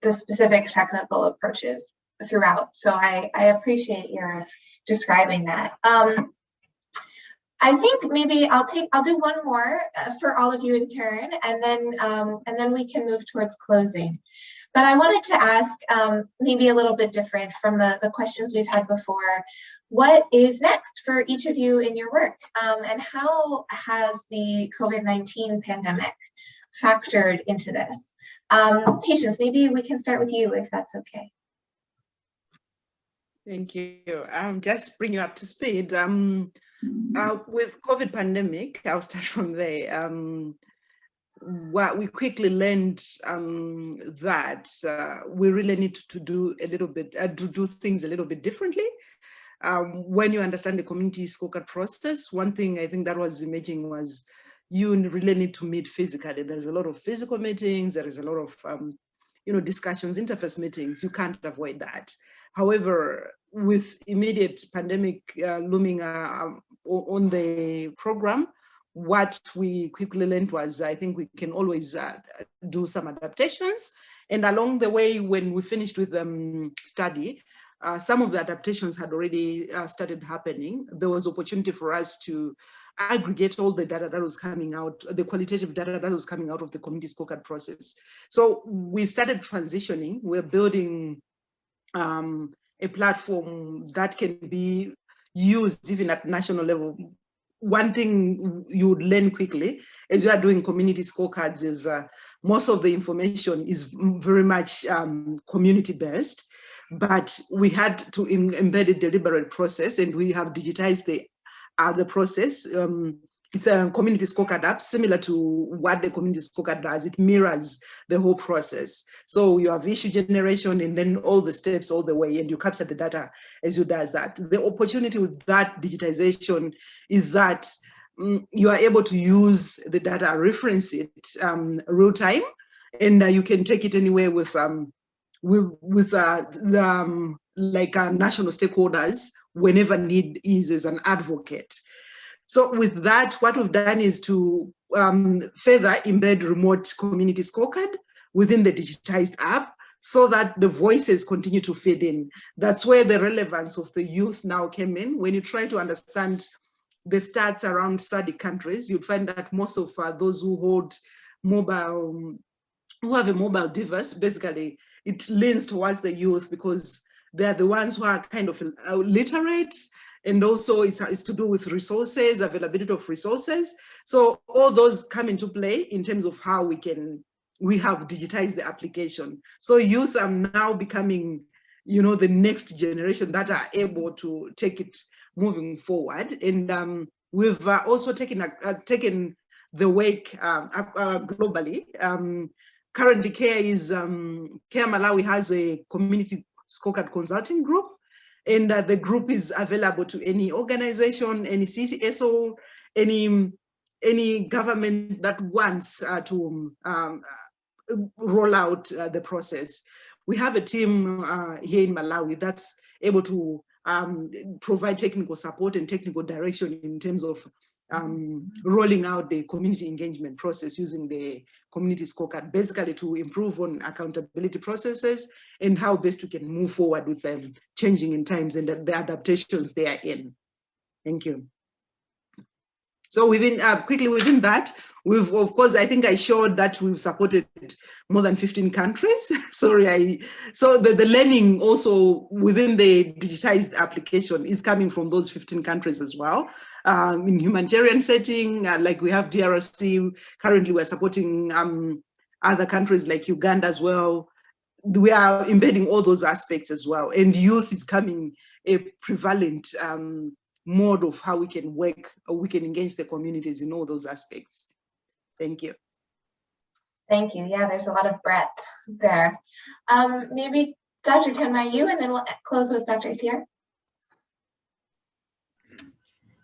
the specific technical approaches throughout. So I appreciate your describing that. I think maybe I'll do one more for all of you in turn, and then we can move towards closing. But I wanted to ask maybe a little bit different from the questions we've had before. What is next for each of you in your work, and how has the COVID-19 pandemic factored into this? Patience, maybe we can start with you if that's okay. Thank you. Just bring you up to speed. With COVID pandemic, I'll start from there. What we quickly learned that we really need to do a little bit, to do things a little bit differently. When you understand the community scorecard process, one thing I think that was emerging was you really need to meet physically. There's a lot of physical meetings. There is a lot of discussions, interface meetings. You can't avoid that. However, with immediate pandemic looming on the program, what we quickly learned was I think we can always do some adaptations. And along the way, when we finished with the study, some of the adaptations had already started happening. There was opportunity for us to aggregate all the data that was coming out, the qualitative data that was coming out of the community scorecard process. So we started transitioning. We're building a platform that can be used even at national level. One thing you would learn quickly as you are doing community scorecards is most of the information is very much community-based, but we had to embed a deliberate process, and we have digitized the process. It's a community scorecard app, similar to what the community scorecard does. It mirrors the whole process. So you have issue generation and then all the steps all the way, and you capture the data as you does that. The opportunity with that digitization is that you are able to use the data, reference it real time, and you can take it anywhere with national stakeholders whenever need is as an advocate. So with that, what we've done is to further embed remote community scorecard within the digitized app so that the voices continue to feed in. That's where the relevance of the youth now came in. When you try to understand the stats around SADC countries, you'd find that most of those who hold mobile, who have a mobile device, basically it leans towards the youth because they're the ones who are kind of literate. And also it's to do with resources, availability of resources. So all those come into play in terms of how we have digitized the application. So youth are now becoming, the next generation that are able to take it moving forward. And we've also taken the work globally. Currently, Care Malawi has a community scorecard consulting group, and the group is available to any organization, any CSO, any government that wants to roll out the process. We have a team here in Malawi that's able to provide technical support and technical direction in terms of rolling out the community engagement process using the community scorecard, basically to improve on accountability processes and how best we can move forward with them changing in times and the adaptations they are in. Thank you. So quickly within that, we've, of course, I think I showed that we've supported more than 15 countries. Sorry, so the learning also within the digitized application is coming from those 15 countries as well. In humanitarian setting, like we have DRC, currently we're supporting other countries like Uganda as well. We are embedding all those aspects as well. And youth is coming a prevalent mode of how we can work, or we can engage the communities in all those aspects. Thank you. Thank you. Yeah, there's a lot of breadth there. Maybe Dr. Tenma, you, and then we'll close with Dr. Itiar.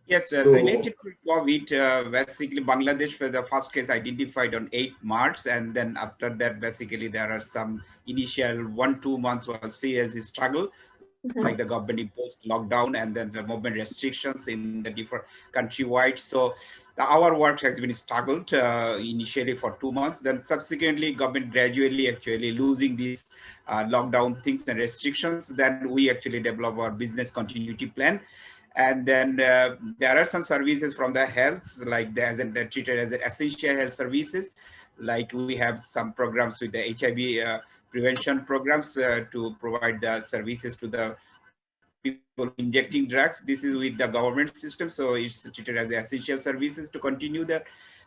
Yes, related to COVID, basically Bangladesh was the first case identified on 8 March. And then after that, basically there are some initial 1-2 months was serious struggle. Like the government imposed lockdown and then the movement restrictions in the different countrywide. So our work has been struggled initially for 2 months. Then subsequently government gradually actually losing these lockdown things and restrictions. Then we actually develop our business continuity plan. And then there are some services from the health, like they're treated as essential health services. Like we have some programs with the HIV prevention programs to provide the services to the people injecting drugs. This is with the government system, so it's treated as essential services to continue that.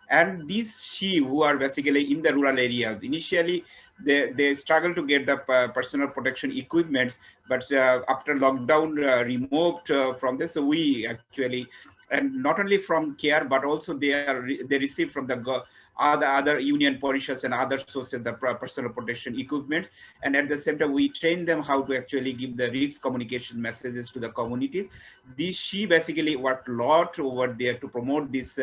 And these who are basically in the rural areas, initially they struggle to get the personal protection equipments, but after lockdown removed from this, so we actually, and not only from care, but also they receive from the other union parishas and other sources the personal protection equipments. And at the same time, we train them how to actually give the risk communication messages to the communities. She basically worked a lot over there to promote this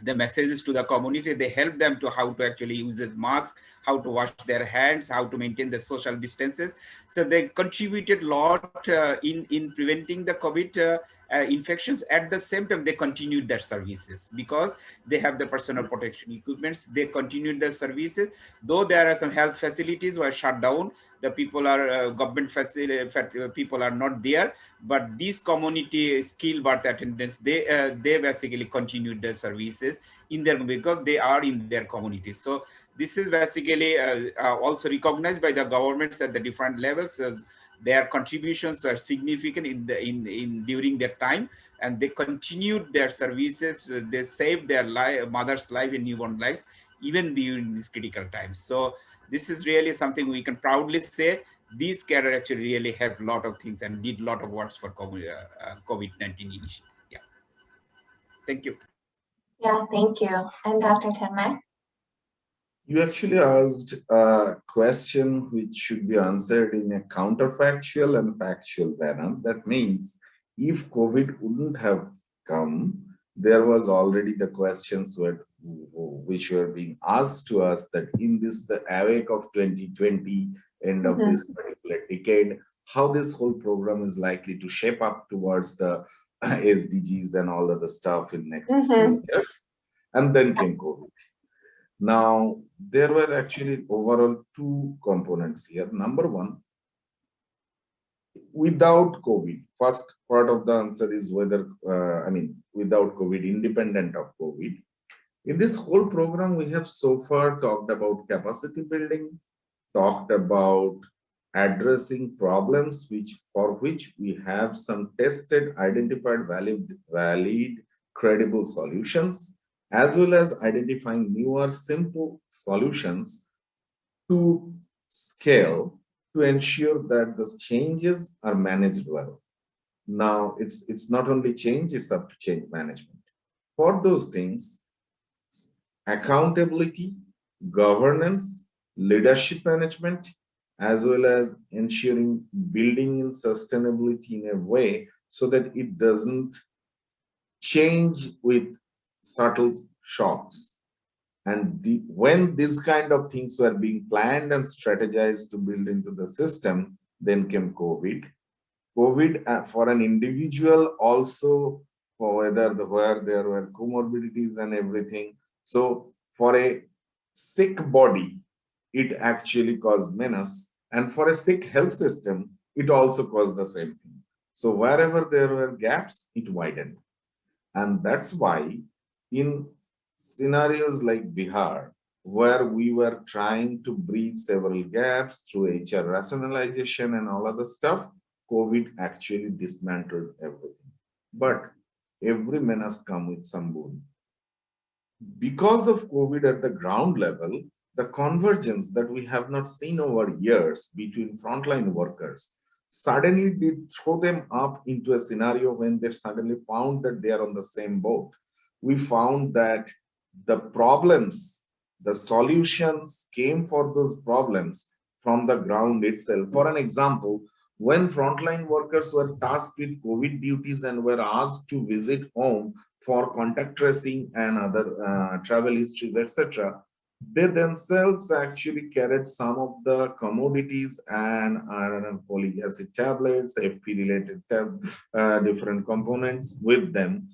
the messages to the community. They help them to how to actually use this mask, how to wash their hands, how to maintain the social distances. So they contributed a lot in preventing the COVID infections. At the same time, they continued their services because they have the personal protection equipments. They continued their services, though there are some health facilities were shut down. The people are government facility people are not there, but these community skill birth attendants, they basically continued their services in their, because they are in their communities. So this is basically also recognized by the governments at the different levels, as their contributions are significant in during that time, and they continued their services. They saved their mother's life and newborn lives even during these critical times. So this is really something we can proudly say. These care actually really helped a lot of things and did a lot of works for COVID-19 initiative. Yeah. Thank you. Yeah, thank you. And Dr. Tenma? You actually asked a question which should be answered in a counterfactual and factual manner. That means if COVID wouldn't have come, there was already the questions which were being asked to us that in this, the awake of 2020, end of this particular decade, how this whole program is likely to shape up towards the SDGs and all other stuff in next few years. And then came COVID. Now, there were actually overall 2 components here. Number one, without COVID, first part of the answer is whether, without COVID, independent of COVID. In this whole program, we have so far talked about capacity building, talked about addressing problems for which we have some tested, identified, valid credible solutions, as well as identifying newer, simple solutions to scale to ensure that those changes are managed well. Now, it's not only change, it's up to change management. For those things, accountability, governance, leadership management, as well as ensuring building in sustainability in a way so that it doesn't change with subtle shocks. And when these kind of things were being planned and strategized to build into the system, then came COVID. COVID for an individual also, for where there were comorbidities and everything. So for a sick body, it actually caused menace. And for a sick health system, it also caused the same thing. So wherever there were gaps, it widened. And that's why in scenarios like Bihar, where we were trying to bridge several gaps through HR rationalization and all other stuff, COVID actually dismantled everything. But every menace comes with some boon. Because of COVID at the ground level, the convergence that we have not seen over years between frontline workers suddenly did throw them up into a scenario when they suddenly found that they are on the same boat. We found that the problems, the solutions came for those problems from the ground itself. For an example, when frontline workers were tasked with COVID duties and were asked to visit home for contact tracing and other travel histories, etc., they themselves actually carried some of the commodities and iron and folic acid tablets, FP-related different components with them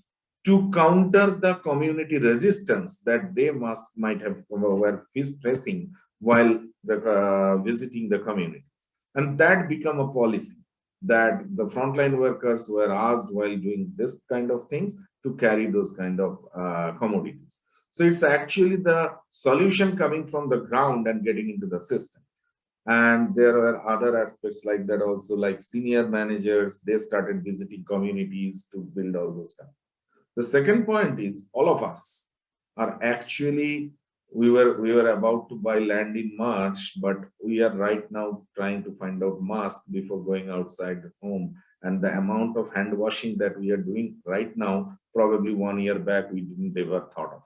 to counter the community resistance that they might have were facing while visiting the communities. And that became a policy that the frontline workers were asked while doing this kind of things to carry those kind of commodities. So it's actually the solution coming from the ground and getting into the system. And there are other aspects like that also, like senior managers, they started visiting communities to build all those stuff. The second point is all of us are actually, we were about to buy land in March, but we are right now trying to find out masks before going outside home. And the amount of hand washing that we are doing right now, probably 1 year back, we didn't ever thought of.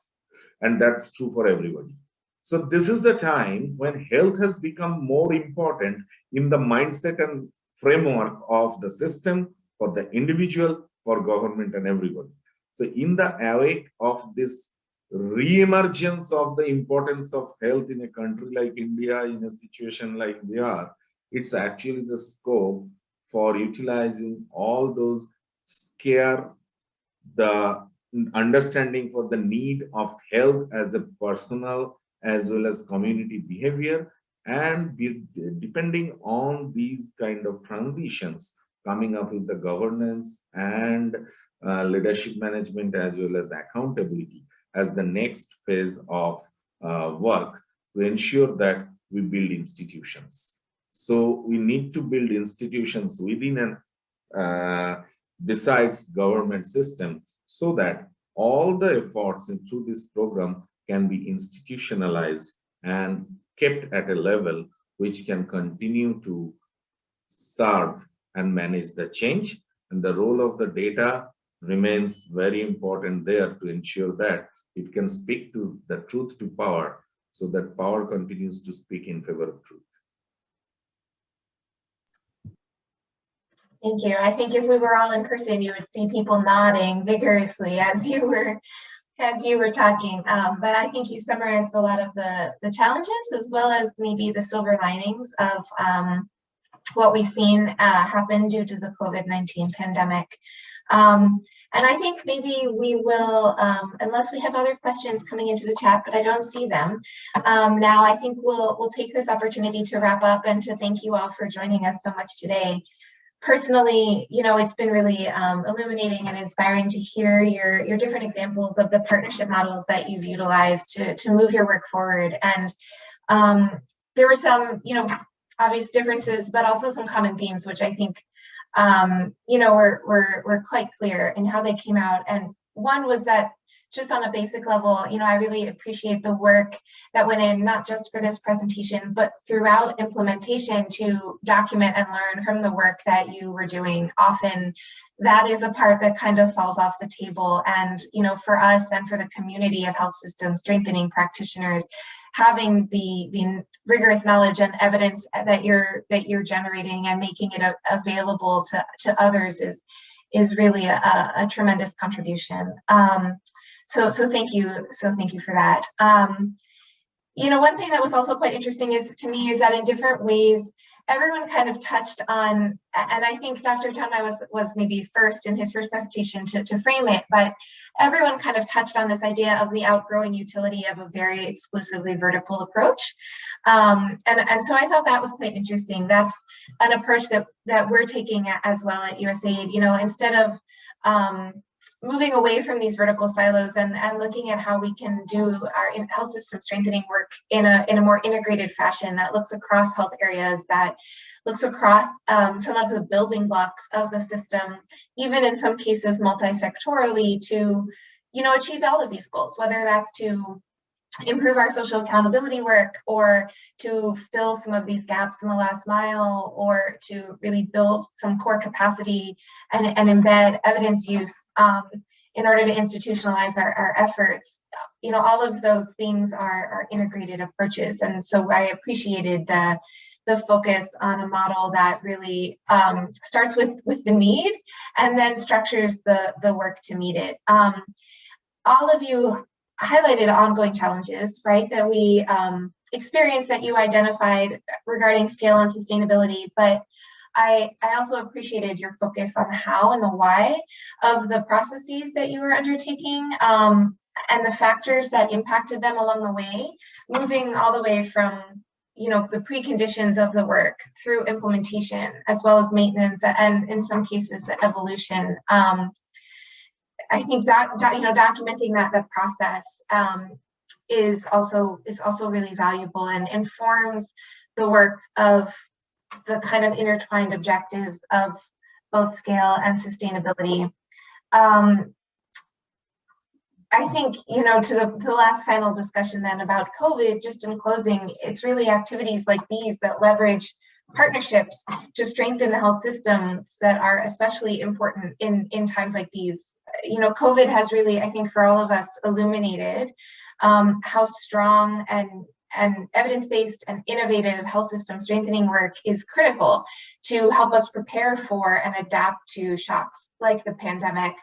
And that's true for everybody. So this is the time when health has become more important in the mindset and framework of the system, for the individual, for government and everybody. So in the wake of this re-emergence of the importance of health in a country like India, in a situation like Bihar, it's actually the scope for utilizing all those scare, the understanding for the need of health as a personal as well as community behavior, and depending on these kind of transitions, coming up with the governance and leadership management as well as accountability as the next phase of work to ensure that we build institutions. So we need to build institutions within and besides government system, so that all the efforts through this program can be institutionalized and kept at a level which can continue to serve and manage the change. And the role of the data remains very important there to ensure that it can speak to the truth to power, so that power continues to speak in favor of truth. Thank you. I think if we were all in person, you would see people nodding vigorously as you were talking. But I think you summarized a lot of the challenges as well as maybe the silver linings of what we've seen happen due to the COVID-19 pandemic. And I think maybe we will, unless we have other questions coming into the chat, but I don't see them. Now I think we'll take this opportunity to wrap up and to thank you all for joining us so much today. Personally, you know, it's been really illuminating and inspiring to hear your different examples of the partnership models that you've utilized to move your work forward. And there were some, you know, obvious differences, but also some common themes, which I think, you know, were quite clear in how they came out. And one was that just on a basic level, you know, I really appreciate the work that went in, not just for this presentation, but throughout implementation to document and learn from the work that you were doing. Often that is a part that kind of falls off the table. And, you know, for us and for the community of health system strengthening practitioners, having the rigorous knowledge and evidence that you're generating and making it available to others is really a tremendous contribution. So thank you for that. You know, one thing that was also quite interesting to me is that in different ways, everyone kind of touched on, and I think Dr. Tanmay was maybe first in his first presentation to frame it, but everyone kind of touched on this idea of the outgrowing utility of a very exclusively vertical approach. And so I thought that was quite interesting. That's an approach that we're taking as well at USAID, you know, instead of moving away from these vertical silos and looking at how we can do our health system strengthening work in a more integrated fashion that looks across health areas, that looks across some of the building blocks of the system, even in some cases multi-sectorally, to, you know, achieve all of these goals, whether that's to improve our social accountability work, or to fill some of these gaps in the last mile, or to really build some core capacity and embed evidence use in order to institutionalize our efforts. You know, all of those things are integrated approaches. And so I appreciated the focus on a model that really starts with the need and then structures the work to meet it. All of you highlighted ongoing challenges, right, that we experienced, that you identified regarding scale and sustainability, but I also appreciated your focus on the how and the why of the processes that you were undertaking, and the factors that impacted them along the way, moving all the way from, you know, the preconditions of the work through implementation, as well as maintenance, and in some cases the evolution. I think documenting that process is also really valuable and informs the work of the kind of intertwined objectives of both scale and sustainability. I think, you know, to the last final discussion then about COVID, just in closing, it's really activities like these that leverage partnerships to strengthen the health systems that are especially important in times like these. You know, COVID has really, I think, for all of us, illuminated how strong and evidence-based and innovative health system strengthening work is critical to help us prepare for and adapt to shocks like the pandemic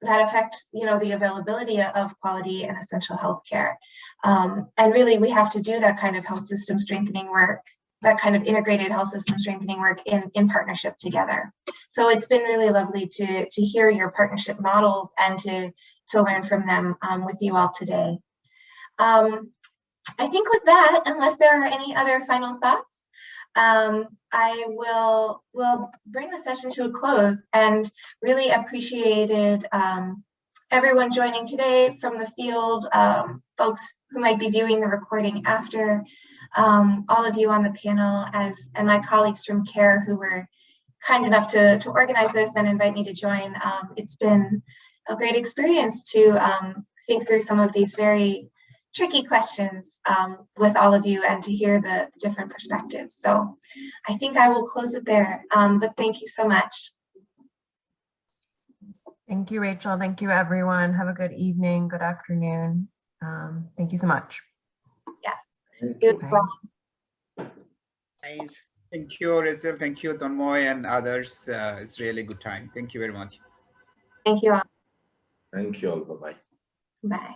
that affect, you know, the availability of quality and essential health care. And really, we have to do that kind of health system strengthening work, that kind of integrated health system strengthening work in partnership together. So it's been really lovely to hear your partnership models and to learn from them with you all today. I think with that, unless there are any other final thoughts, I will bring the session to a close, and really appreciated everyone joining today from the field, folks who might be viewing the recording after, all of you on the panel, and my colleagues from CARE who were kind enough to organize this and invite me to join. It's been a great experience to think through some of these very tricky questions with all of you and to hear the different perspectives. So I think I will close it there, but thank you so much. Thank you, Rachel. Thank you, everyone. Have a good evening, good afternoon. Thank you so much. Yes. Thank you. Nice. Thank you, Rachel. Thank you, Tanmoy and others. It's really good time. Thank you very much. Thank you all. Thank you all. Bye-bye. Bye.